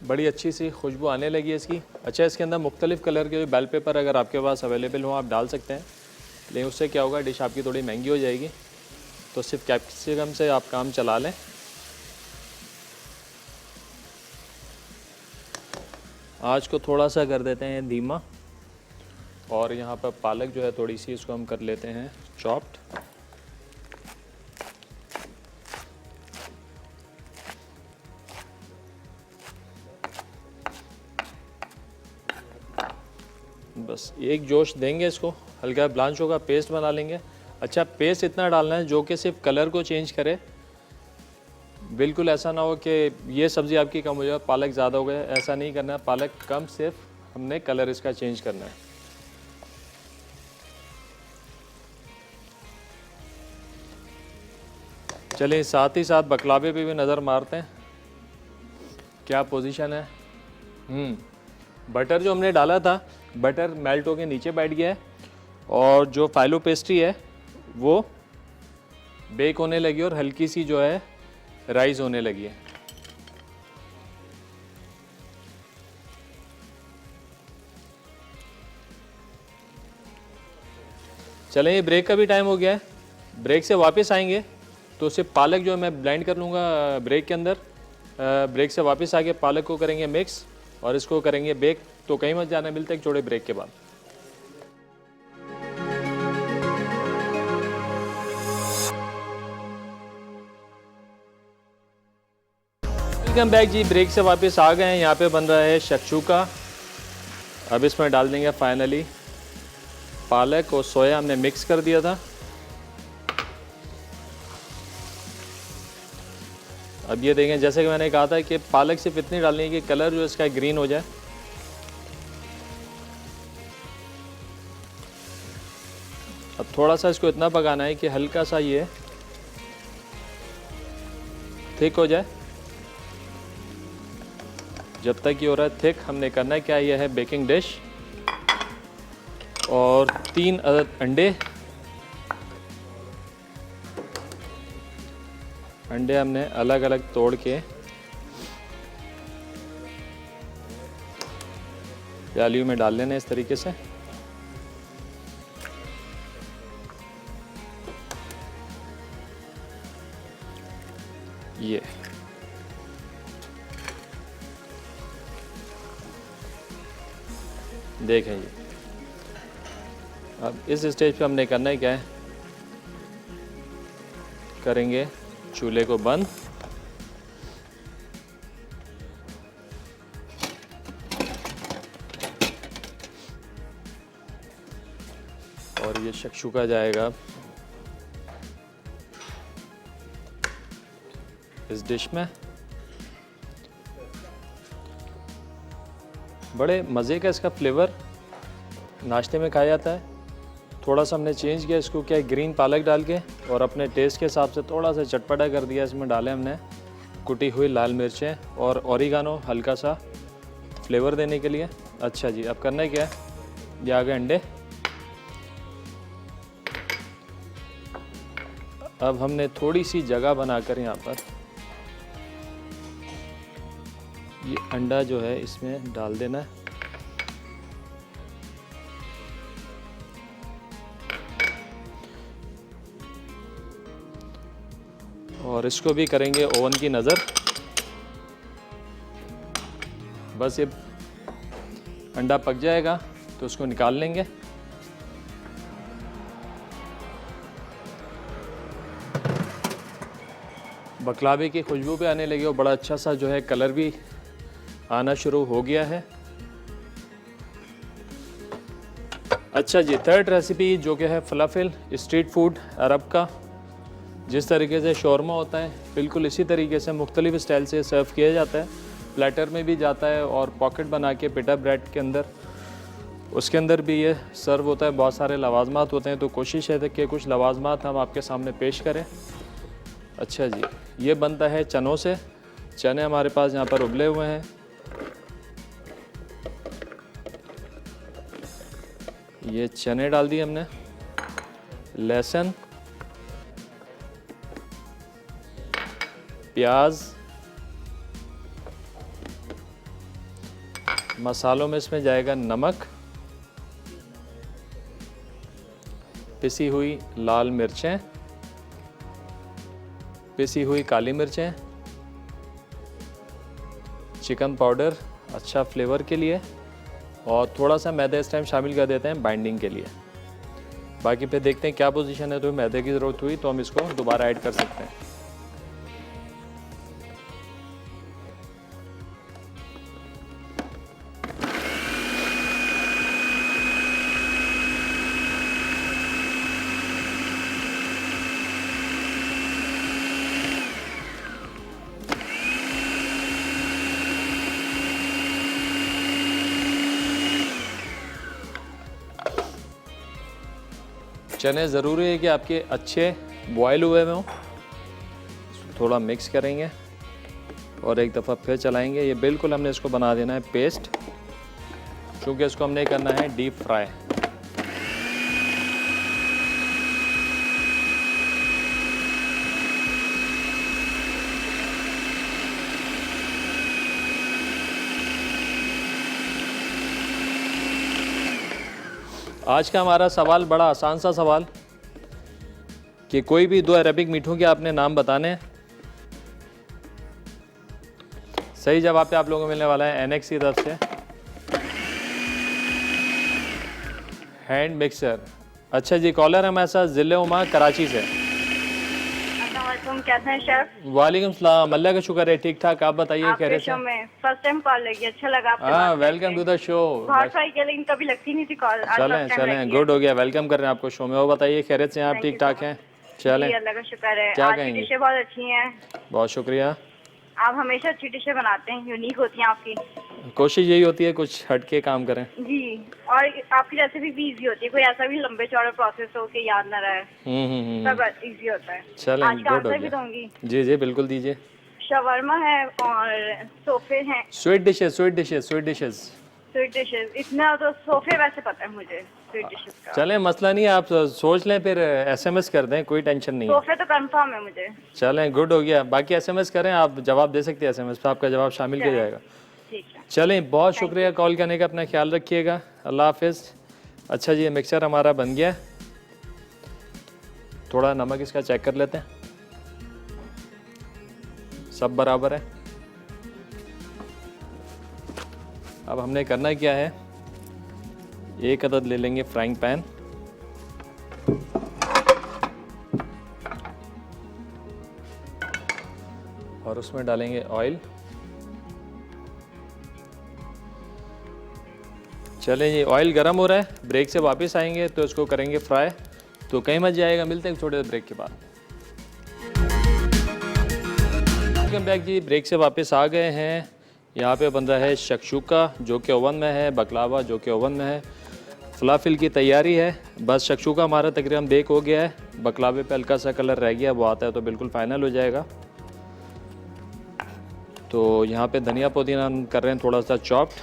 बड़ी अच्छी सी खुशबू आने लगी है इसकी। अच्छा, इसके अंदर मुख्तलिफ़ कलर के बेल पेपर अगर आपके पास अवेलेबल हो आप डाल सकते हैं, लेकिन उससे क्या होगा, डिश आपकी थोड़ी महंगी हो जाएगी। तो सिर्फ कैप्सिकम से आप काम चला लें। आँच को थोड़ा सा कर देते हैं धीमा, और यहाँ पर पालक जो है थोड़ी सी इसको हम कर लेते हैं चॉप्ड। बस एक जोश देंगे इसको, हल्का ब्लांच होगा, पेस्ट बना लेंगे। अच्छा, पेस्ट इतना डालना है जो कि सिर्फ कलर को चेंज करे, बिल्कुल ऐसा ना हो कि ये सब्ज़ी आपकी कम हो जाए, पालक ज़्यादा हो गया, ऐसा नहीं करना है। पालक कम, सिर्फ हमने कलर इसका चेंज करना है। चलिए, साथ ही साथ बकलावे पे भी नज़र मारते हैं, क्या पोजीशन है। बटर जो हमने डाला था, बटर मेल्ट होके नीचे बैठ गया है, और जो फाइलो पेस्ट्री है वो बेक होने लगी और हल्की सी जो है राइज होने लगी है। चलें, ये ब्रेक का भी टाइम हो गया है। ब्रेक से वापस आएंगे तो सिर्फ पालक जो है मैं ब्लेंड कर लूँगा ब्रेक के अंदर। ब्रेक से वापस आके पालक को करेंगे मिक्स और इसको करेंगे बेक। तो कहीं मत जाना, मिलते एक छोटे ब्रेक के बाद। वेलकम बैक जी, ब्रेक से वापस आ गए हैं। यहाँ पे बन रहा है शक्शुका। अब इसमें डाल देंगे फाइनली पालक और सोया, हमने मिक्स कर दिया था। अब ये देखें, जैसे कि मैंने कहा था कि पालक सिर्फ इतनी डालनी है कि कलर जो इसका ग्रीन हो जाए। अब थोड़ा सा इसको इतना पकाना है कि हल्का सा ये थिक हो जाए। जब तक ये हो रहा है थिक, हमने करना है क्या, यह है बेकिंग डिश और 3 अदद अंडे। अंडे हमने अलग अलग तोड़ के प्यालियों में डाल लेना इस तरीके से। ये देखें ये। अब इस स्टेज पे हमने करना है क्या है, करेंगे चूल्हे को बंद। और ये शक्शुका जाएगा इस डिश में। बड़े मज़े का इसका फ्लेवर नाश्ते में खाया जाता है। थोड़ा सा हमने चेंज किया इसको, क्या है, ग्रीन पालक डाल के और अपने टेस्ट के हिसाब से थोड़ा सा चटपटा कर दिया। इसमें डाले हमने कुटी हुई लाल मिर्चें और ओरिगानो हल्का सा फ्लेवर देने के लिए। अच्छा जी, अब करना है क्या है, ये आ गए अंडे। अब हमने थोड़ी सी जगह बनाकर यहाँ पर ये अंडा जो है इसमें डाल देना है। और इसको भी करेंगे ओवन की नज़र। बस ये अंडा पक जाएगा तो उसको निकाल लेंगे। बकलावे की खुशबू भी आने लगी और बड़ा अच्छा सा जो है कलर भी आना शुरू हो गया है। अच्छा जी, थर्ड रेसिपी जो कि है फलाफल, स्ट्रीट फूड अरब का। जिस तरीके से शौरमा होता है बिल्कुल इसी तरीके से मुख्तलिफ स्टाइल से सर्व किया जाता है। प्लेटर में भी जाता है और पॉकेट बना के पिटा ब्रेड के अंदर, उसके अंदर भी ये सर्व होता है। बहुत सारे लवाजमात होते हैं, तो कोशिश है कि कुछ लवाजमात हम आपके सामने पेश करें। अच्छा जी, ये बनता है चनों से। चने हमारे पास यहाँ पर उबले हुए हैं। ये चने डाल दिए हमने, लहसुन, प्याज, मसालों में इसमें जाएगा नमक, पिसी हुई लाल मिर्चें, पिसी हुई काली मिर्चें, चिकन पाउडर अच्छा फ्लेवर के लिए, और थोड़ा सा मैदा इस टाइम शामिल कर देते हैं बाइंडिंग के लिए। बाकी पे देखते हैं क्या पोजीशन है, तो मैदे की ज़रूरत हुई तो हम इसको दोबारा ऐड कर सकते हैं। चने ज़रूरी है कि आपके अच्छे बॉयल हुए हों। थोड़ा मिक्स करेंगे और एक दफ़ा फिर चलाएंगे। ये बिल्कुल हमने इसको बना देना है पेस्ट, क्योंकि इसको हमने करना है डीप फ्राई। आज का हमारा सवाल बड़ा आसान सा सवाल कि कोई भी 2 अरबिक मीठों के आपने नाम बताने हैं। सही जवाब पे आप लोगों को मिलने वाला है एनेक्स की तरफ से हैंड मिक्सर। अच्छा जी, कॉलर है हमारे साथ ज़िले उमा कराची से। कैसे हैं शेफ? वालेकुम सलाम, अल्लाह का शुक्र है, ठीक ठाक। आप बताइए आपके शो में फर्स्ट टाइम कॉल लगी, अच्छा लगा आपसे बात करके। Welcome to the show. बहुत ट्राई किया लेकिन कभी लगती नहीं थी कॉल। चलें गुड हो गया, वेलकम कर रहे हैं आपको शो में। वो बताइए खैरियत से हैं आप, ठीक ठाक हैं? चलें, अल्लाह का शुक्र है। क्या आज की कहेंगे? डिशें बहुत अच्छी हैं। बहुत शुक्रिया। आप हमेशा अच्छी डिशें बनाते हैं, यूनिक होती हैं आपकी। कोशिश यही होती है कुछ हट के काम करें जी, और आपकी रेसिपी भी इजी होती है, कोई ऐसा भी लंबे चौड़े प्रोसेस हो के याद ना रहे। सब इजी होता है। चलें आज का गुड हो आंसर भी गया। दूंगी। जी जी बिल्कुल दीजिए। शवरमा है और सोफे हैं, sweet dishes, sweet dishes, sweet dishes. Sweet dishes इतना तो सोफे वैसे पता है मुझे स्वीट डिशेज का। चलें, मसला नहीं है, आप सोच लें, फिर एसएमएस कर दें, कोई टेंशन नहीं है। सोफे तो कंफर्म है मुझे। चलें, गुड हो गया। बाकी एसएमएस करें, आप जवाब दे सकते हैं एसएमएस पे, आपका जवाब शामिल किया जाएगा। ठीक है। चलें, बहुत शुक्रिया कॉल करने का, अपना ख्याल रखिएगा, अल्लाह हाफिज़। अच्छा जी, ये मिक्सचर हमारा बन गया है। थोड़ा नमक इसका चेक कर लेते हैं, सब बराबर है। अब हमने करना क्या है, एक अदद ले लेंगे फ्राइंग पैन, और उसमें डालेंगे ऑयल। चलें जी, ऑयल गर्म हो रहा है, ब्रेक से वापस आएंगे तो इसको करेंगे फ्राई। तो कहीं मत जाएगा, मिलते हैं थोड़े ब्रेक के बाद। वेलकम बैक जी, ब्रेक से वापस आ गए हैं। यहाँ पे बन रहा है शक्शुका जो कि ओवन में है, बकलावा जो कि ओवन में है, फलाफिल की तैयारी है। बस शक्शुका हमारा तकरीबन बेक हो गया है, बकलावे पे हल्का सा कलर रह गया, वो आता है तो बिल्कुल फाइनल हो जाएगा। तो यहाँ पे धनिया पुदीना हम कर रहे हैं थोड़ा सा चॉप्ड।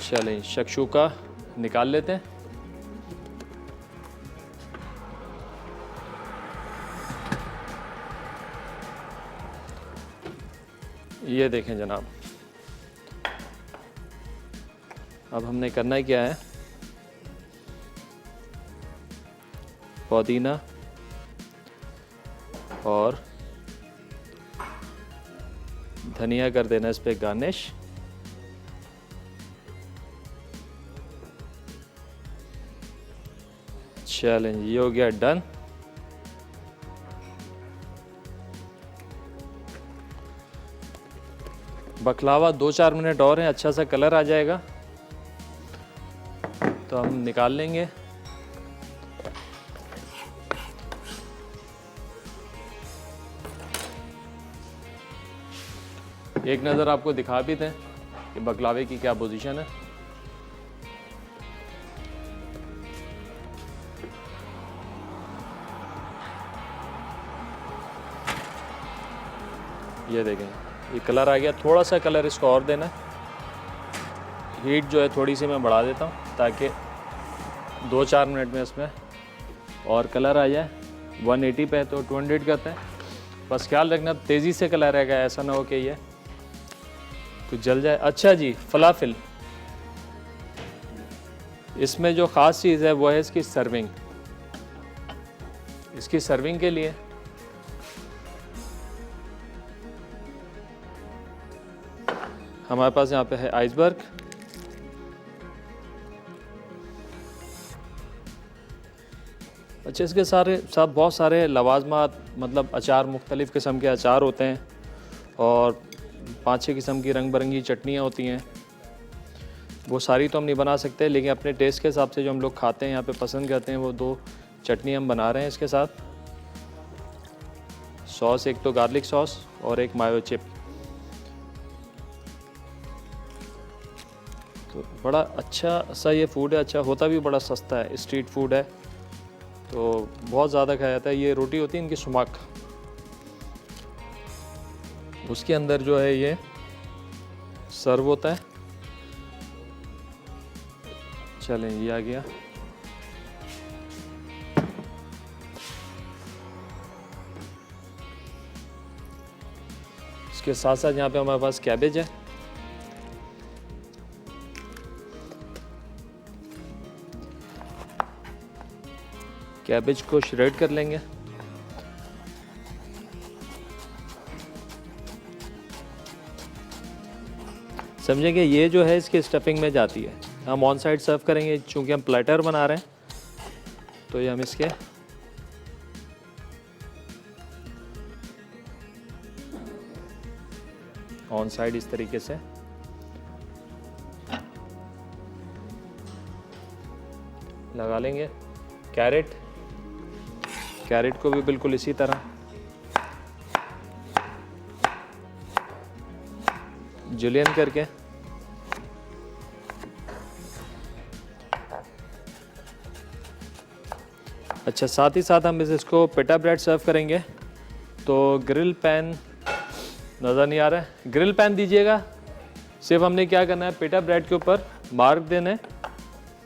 चलें, शक्शुका निकाल लेते हैं। ये देखें जनाब, अब हमने करना क्या है, पुदीना और धनिया कर देना इस पे गार्निश। चलें, ये हो गया डन। बकलावा 2-4 मिनट और हैं, अच्छा सा कलर आ जाएगा तो हम निकाल लेंगे। एक नज़र आपको दिखा भी दें कि बकलावे की क्या पोजीशन है। ये देखें, ये कलर आ गया। थोड़ा सा कलर इसको और देना है, हीट जो है थोड़ी सी मैं बढ़ा देता हूँ ताकि 2-4 मिनट में इसमें और कलर आ जाए। 180 पे है तो 200 करते हैं। बस ख्याल रखना तेज़ी से कलर आएगा, ऐसा ना हो कि ये कुछ जल जाए। अच्छा जी, फलाफिल, इसमें जो ख़ास चीज़ है वो है इसकी सर्विंग। इसकी सर्विंग के लिए हमारे पास यहाँ पे है आइसबर्ग। अच्छा, इसके साथ बहुत सारे लवाजमात, मतलब अचार, मुख्तलिफ़ किस्म के अचार होते हैं और 5-6 किस्म की रंग बिरंगी चटनियाँ होती हैं। वो सारी तो हम नहीं बना सकते, लेकिन अपने टेस्ट के हिसाब से जो हम लोग खाते हैं, यहाँ पे पसंद करते हैं, वो 2 चटनी हम बना रहे हैं इसके साथ। सॉस, एक तो गार्लिक सॉस और एक मायो चिप। तो बड़ा अच्छा सा ये फूड है, अच्छा होता भी बड़ा सस्ता है, स्ट्रीट फूड है तो बहुत ज़्यादा खाया जाता है। ये रोटी होती है इनकी सुमाक, उसके अंदर जो है ये सर्व होता है। चलें, ये आ गया। इसके साथ साथ यहाँ पे हमारे पास कैबेज है। कैबेज को श्रेड कर लेंगे। समझेंगे, ये जो है इसके स्टफिंग में जाती है। हम ऑन साइड सर्व करेंगे, चूंकि हम प्लेटर बना रहे हैं तो ये हम इसके ऑन साइड इस तरीके से लगा लेंगे। कैरेट को भी बिल्कुल इसी तरह जुलियन करके अच्छा, साथ ही साथ हम इसको पिटा ब्रेड सर्व करेंगे। तो ग्रिल पैन नज़र नहीं आ रहा है, ग्रिल पैन दीजिएगा। सिर्फ हमने क्या करना है, पिटा ब्रेड के ऊपर मार्क देने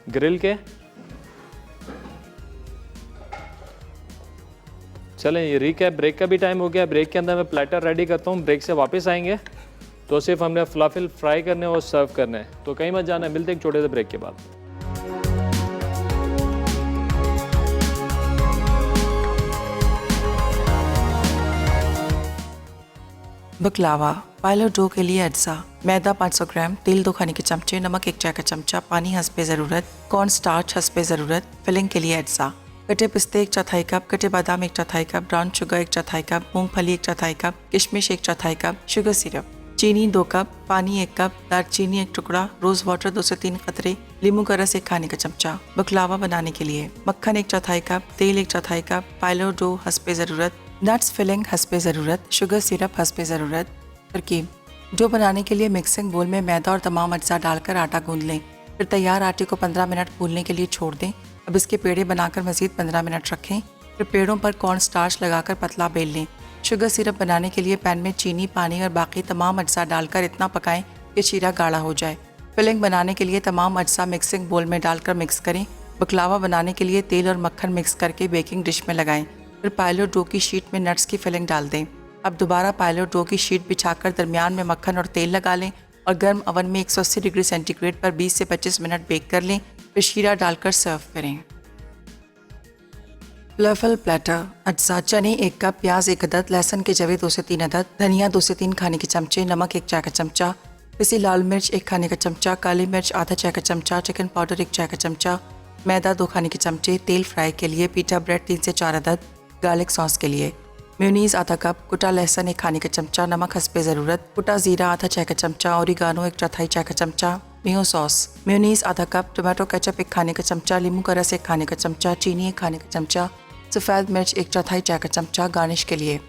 ग्रिल के। चलें, ये रिकैप, ब्रेक का भी टाइम हो गया। ब्रेक के अंदर मैं प्लेटर रेडी करता हूँ। ब्रेक से वापस आएंगे तो सिर्फ हमने फलाफिल फ्राई करने और सर्व करने हैं। तो कहीं मत जाना है, मिलते हैं एक छोटे से ब्रेक के बाद। बकलावा पाइलो डो के लिए अज्जा: मैदा 500 ग्राम, तेल 2 खाने के चमचे, नमक 1 चाय का चमचा, पानी हस्बे ज़रूरत, कॉर्न स्टार्च हस्बे ज़रूरत। फिलिंग के लिए अज्जा: कटे पिस्ते 1/4 कप, कटे बादाम 1/4 कप, ब्राउन शुगर 1/4 कप, मूंगफली 1/4 कप, किशमिश 1/4 कप, शुगर सिरप, चीनी 2 कप, पानी 1 कप, दालचीनी 1 टुकड़ा, रोज़ वाटर 2 से 3 कतरे, लींबू का रस 1 खाने का चमचा। बकलावा बनाने के लिए मक्खन 1/4 कप, तेल 1/4 कप, पाइलो डो हस्बे ज़रूरत, नट्स फिलिंग हस्बे ज़रूरत, शुगर सिरप हस्बे ज़रूरत। तरकीब: डो बनाने के लिए मिक्सिंग बोल में मैदा और तमाम अज्जा डालकर आटा गूंद लें। फिर तैयार आटे को 15 मिनट फूलने के लिए छोड़ दें। अब इसके पेड़े बनाकर मज़ीद 15 मिनट रखें। फिर पेड़ों पर कॉर्न स्टार्च लगाकर पतला बेल लें। शुगर सिरप बनाने के लिए पैन में चीनी, पानी और बाकी तमाम अज्जा डालकर इतना पकाएं कि शीरा गाढ़ा हो जाए। फिलिंग बनाने के लिए तमाम अज्जा मिक्सिंग बोल में डालकर मिक्स करें। बकलावा बनाने के लिए तेल और मक्खन मिक्स करके बेकिंग डिश में लगाएं। फिर पाइलो डो की शीट में नट्स की फिलिंग डाल दें। अब दोबारा पाइलो डो की शीट बिछाकर दरमियान में मक्खन और तेल लगा लें और गर्म ओवन में 180 डिग्री सेंटीग्रेड पर 20 से 25 मिनट बेक कर लें। फिर शीरा डालकर सर्व करें। फ्लफल प्लेटर अज्जा: चने 1 कप, प्याज 1 अदद, लहसुन के जवे 2 से 3 अदद, धनिया 2 से 3 खाने के चमचे, नमक 1 चाय का चमचा, पिसी लाल मिर्च 1 खाने का चमचा, काली मिर्च आधा चाय का चमचा, चिकन पाउडर 1 चाय का चमचा, मैदा 2 खाने के चमचे, तेल फ्राई के लिए, पीटा ब्रेड 3 से 4 अदद, गार्लिक सॉस के लिए मेयोनीज आधा कप, कुटा लहसुन 1 खाने का चमचा, नमक हस्बे ज़रूरत, कुटा ज़ीरा आधा चाय का चमचा, ओरिगानो 1/4 चाय का चमचा, मेयो सॉस, मेयोनीज आधा कप, टमाटो केचप 1 खाने का चमचा, लींबू का रस 1 खाने का चमचा, चीनी 1 खाने का चमचा, सफ़ेद मिर्च 1/4 चाय का चमचा। गार्निश के लिए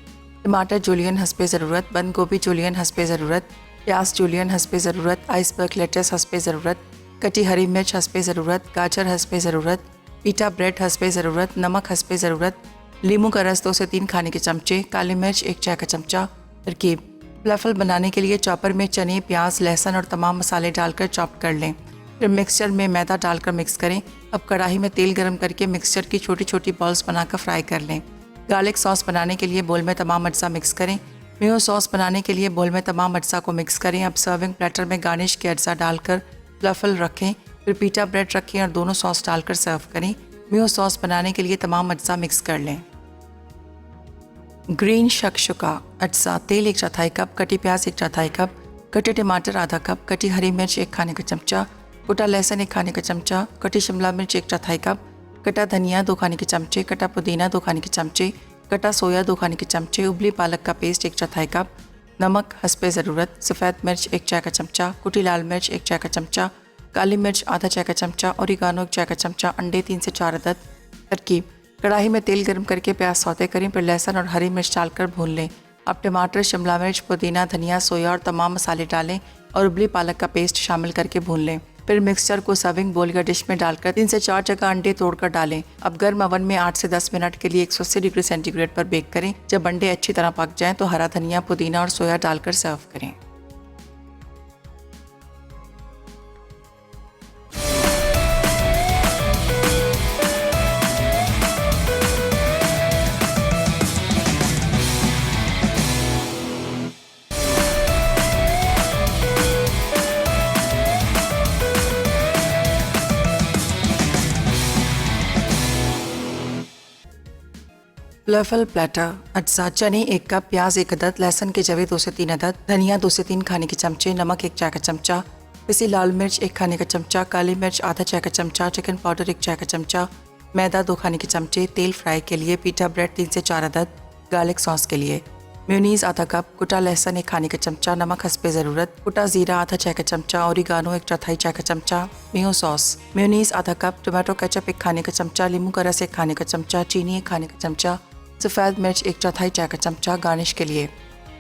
टमाटर जूलियन हस्बे ज़रूरत, बंद गोभी जूलियन हस्बे ज़रूरत, प्याज जूलियन हस्बे ज़रूरत, आइसबर्ग लेटस हस्बे ज़रूरत, कटी हरी मिर्च हस्बे ज़रूरत, गाजर हस्बे ज़रूरत, पीटा ब्रेड हस्बे ज़रूरत, नमक हस्बे ज़रूरत, लींबू का रस 2 से 3 खाने के चमचे, काली मिर्च 1 चाय का चमचा। तरकीब: फ्लफल बनाने के लिए चॉपर में चने, प्याज, लहसुन और तमाम मसाले डालकर चॉप कर लें। फिर मिक्सचर में मैदा डालकर मिक्स करें। अब कढ़ाई में तेल गरम करके मिक्सचर की छोटी छोटी बॉल्स बनाकर फ्राई कर लें। गार्लिक सॉस बनाने के लिए बोल में तमाम अज्जा मिक्स करें। मेयो सॉस बनाने के लिए बोल में तमाम अज्जा को मिक्स करें। अब सर्विंग प्लेटर में गार्निश के अज्जा डालकर फ्लफल रखें। फिर पीटा ब्रेड रखें और दोनों सॉस डालकर सर्व करें। मेयो सॉस बनाने के लिए तमाम अज्जा मिक्स कर लें। ग्रीन शक्शुका अज्जा: तेल 1/4 कप, कटी प्याज 1/4 कप, कटे टमाटर आधा कप, कटी हरी मिर्च 1 खाने का चमचा, कुटा लहसुन 1 खाने का चमचा, कटी शिमला मिर्च 1/4 कप, कटा धनिया 2 खाने के चमचे, कटा पुदीना 2 खाने के चमचे, कटा सोया 2 खाने के चमचे, उबली पालक का पेस्ट 1/4 कप, नमक हस्बे ज़रूरत, सफ़ेद मिर्च 1 चाय का चमचा, कुटी लाल मिर्च 1 चाय का चमचा, काली मिर्च आधा चाय का चमचा, ओरिगानो 1 चाय का चमचा, अंडे 3 से 4 अदद। तरकीब: कढ़ाई में तेल गर्म करके प्याज सौते करें। फिर लहसुन और हरी मिर्च डालकर भून लें। अब टमाटर, शिमला मिर्च, पुदीना, धनिया, सोया और तमाम मसाले डालें और उबली पालक का पेस्ट शामिल करके भून लें। फिर मिक्सचर को सर्विंग बोल या डिश में डालकर 3 से 4 जगह अंडे तोड़कर डालें। अब गर्म ओवन में 8 से 10 मिनट के लिए 180 डिग्री सेंटीग्रेड पर बेक करें। जब अंडे अच्छी तरह पक जाएं तो हरा धनिया, पुदीना और सोया डालकर सर्व करें। फ्लफल प्लेटर अज्जा: चने 1 कप, प्याज 1 अदद, लहसुन के जवे 2 से 3 अदद, धनिया 2 से 3 खाने के चमचे, नमक 1 चाय का चमचा, पिसी लाल मिर्च 1 खाने का चमचा, काली मिर्च आधा चाय का चमचा, चिकन पाउडर 1 चाय का चमचा, मैदा 2 खाने के चमचे, तेल फ्राई के लिए, पीटा ब्रेड 3 से 4 अदद, गार्लिक सॉस के लिए मेयोनीज आधा कप, कुटा लहसुन 1 खाने का चमचा, नमक हस्बे ज़रूरत, कुटा ज़ीरा आधा चाय का चमचा, ओरिगानो 1/4 चाय का चमचा, मेयो सॉस, मेयोनीज आधा कप, टमाटो केचप 1 खाने का चमचा, लींबू का रस 1 खाने का चमचा, चीनी 1 खाने का चमचा, सफ़ेद मिर्च 1/4 चाय का चमचा। गार्निश के लिए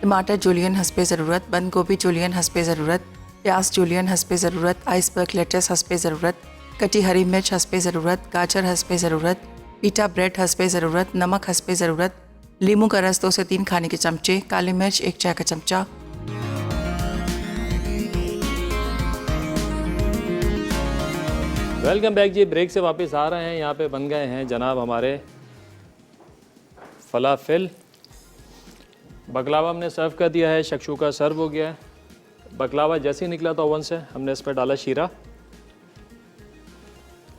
टमाटर जूलियन हस्बे ज़रूरत, बंद गोभी जूलियन हस्बे ज़रूरत, प्याज जूलियन हस्बे ज़रूरत, आइसबर्ग लेटस हस्बे ज़रूरत, कटी हरी मिर्च हस्बे ज़रूरत, गाजर हस्बे ज़रूरत, पीटा ब्रेड हंसपे ज़रूरत, नमक हंसपे ज़रूरत, नींबू का रस 2 से 3 खाने के चमचे, काली मिर्च 1 चाय का चमचा। वेलकम बैक जी। ब्रेक से वापस आ रहे हैं। यहाँ पे बन गए हैं जनाब हमारे फलाफिल। बकलावा हमने सर्व कर दिया है, शक्शूका सर्व हो गया है। बकलावा जैसे ही निकला था ओवन से हमने इस पर डाला शीरा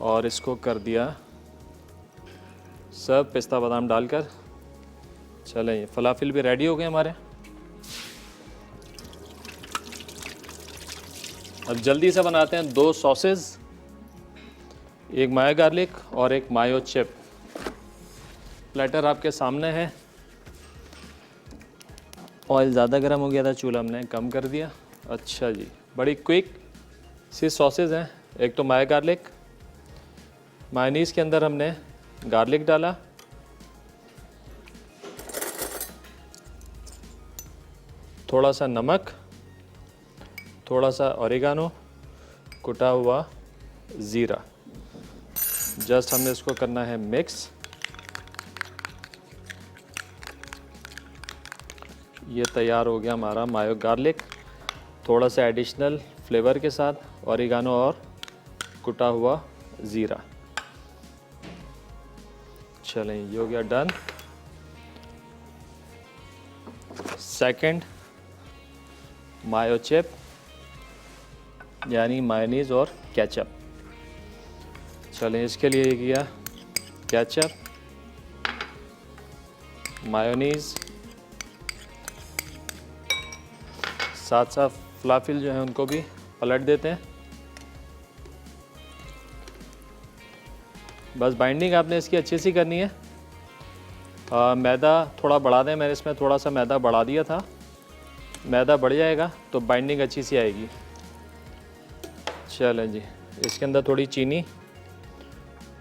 और इसको कर दिया सर्व पिस्ता बादाम डालकर। चलें, ये फलाफिल भी रेडी हो गए हमारे। अब जल्दी से बनाते हैं 2 सॉसेज, एक मायो गार्लिक और एक मायो चिप। प्लेटर आपके सामने है। ऑयल ज़्यादा गर्म हो गया था, चूल्हा हमने कम कर दिया। अच्छा जी, बड़ी क्विक सी सॉसेज हैं। एक तो मायो गार्लिक, मायोनीज़ के अंदर हमने गार्लिक डाला, थोड़ा सा नमक, थोड़ा सा ऑरिगानो, कुटा हुआ ज़ीरा। जस्ट हमने इसको करना है मिक्स। ये तैयार हो गया हमारा मायो गार्लिक, थोड़ा सा एडिशनल फ्लेवर के साथ ऑरिगानो और कुटा हुआ ज़ीरा। चलें, ये हो गया डन। सेकंड मायो चिप यानी मायोनीज़ और केचप। चलें, इसके लिए ये किया केचप, मायोनीज़, साथ साथ फलाफिल जो है उनको भी पलट देते हैं। बस बाइंडिंग आपने इसकी अच्छी सी करनी है। मैदा थोड़ा बढ़ा दें, मैंने इसमें थोड़ा सा मैदा बढ़ा दिया था। मैदा बढ़ जाएगा तो बाइंडिंग अच्छी सी आएगी। चलें जी, इसके अंदर थोड़ी चीनी,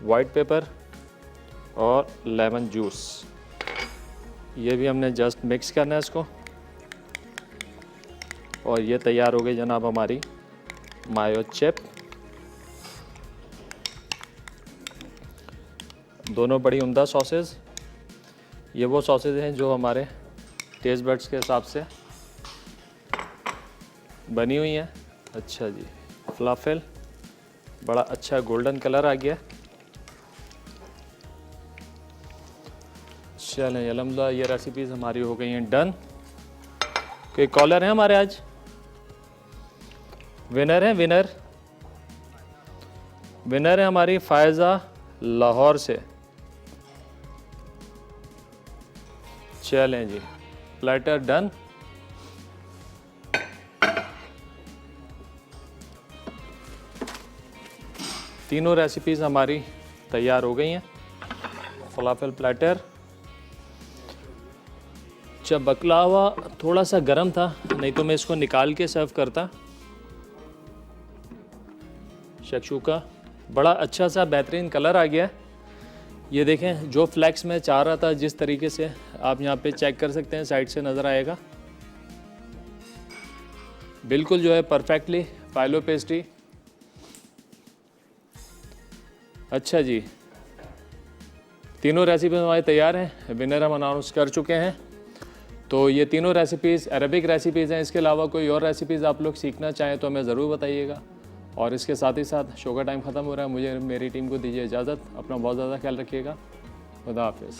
वाइट पेपर और लेमन जूस, ये भी हमने जस्ट मिक्स करना है इसको। और ये तैयार हो गई जनाब हमारी मायो चिप। दोनों बड़ी उम्दा सॉसेज। ये वो सॉसेज हैं जो हमारे टेस्ट बड्स के हिसाब से बनी हुई हैं। अच्छा जी, फलाफिल बड़ा अच्छा गोल्डन कलर आ गया। चलें, अल्हम्दुलिल्लाह ये रेसिपीज़ हमारी हो गई हैं डन। कोई कॉलर है हमारे आज? विनर है, विनर है हमारी फ़ायज़ा लाहौर से। चलें जी, प्लेटर डन। तीनों रेसिपीज़ हमारी तैयार हो गई हैं। फलाफिल प्लेटर। जब बकलावा थोड़ा सा गर्म था, नहीं तो मैं इसको निकाल के सर्व करता। शक्शूका बड़ा अच्छा सा बेहतरीन कलर आ गया है। ये देखें, जो फ्लेक्स मैं चाह रहा था जिस तरीके से, आप यहाँ पे चेक कर सकते हैं, साइड से नज़र आएगा। बिल्कुल जो है परफेक्टली पाइलो पेस्ट्री। अच्छा जी, तीनों रेसिपी हमारी तैयार हैं। विनर हम अनाउंस कर चुके हैं। तो ये तीनों रेसिपीज़ अरबिक रेसिपीज़ हैं। इसके अलावा कोई और रेसिपीज़ आप लोग सीखना चाहें तो हमें ज़रूर बताइएगा। और इसके साथ ही साथ शो का टाइम ख़त्म हो रहा है। मुझे मेरी टीम को दीजिए इजाज़त। अपना बहुत ज़्यादा ख्याल रखिएगा। खुदा हाफिज़।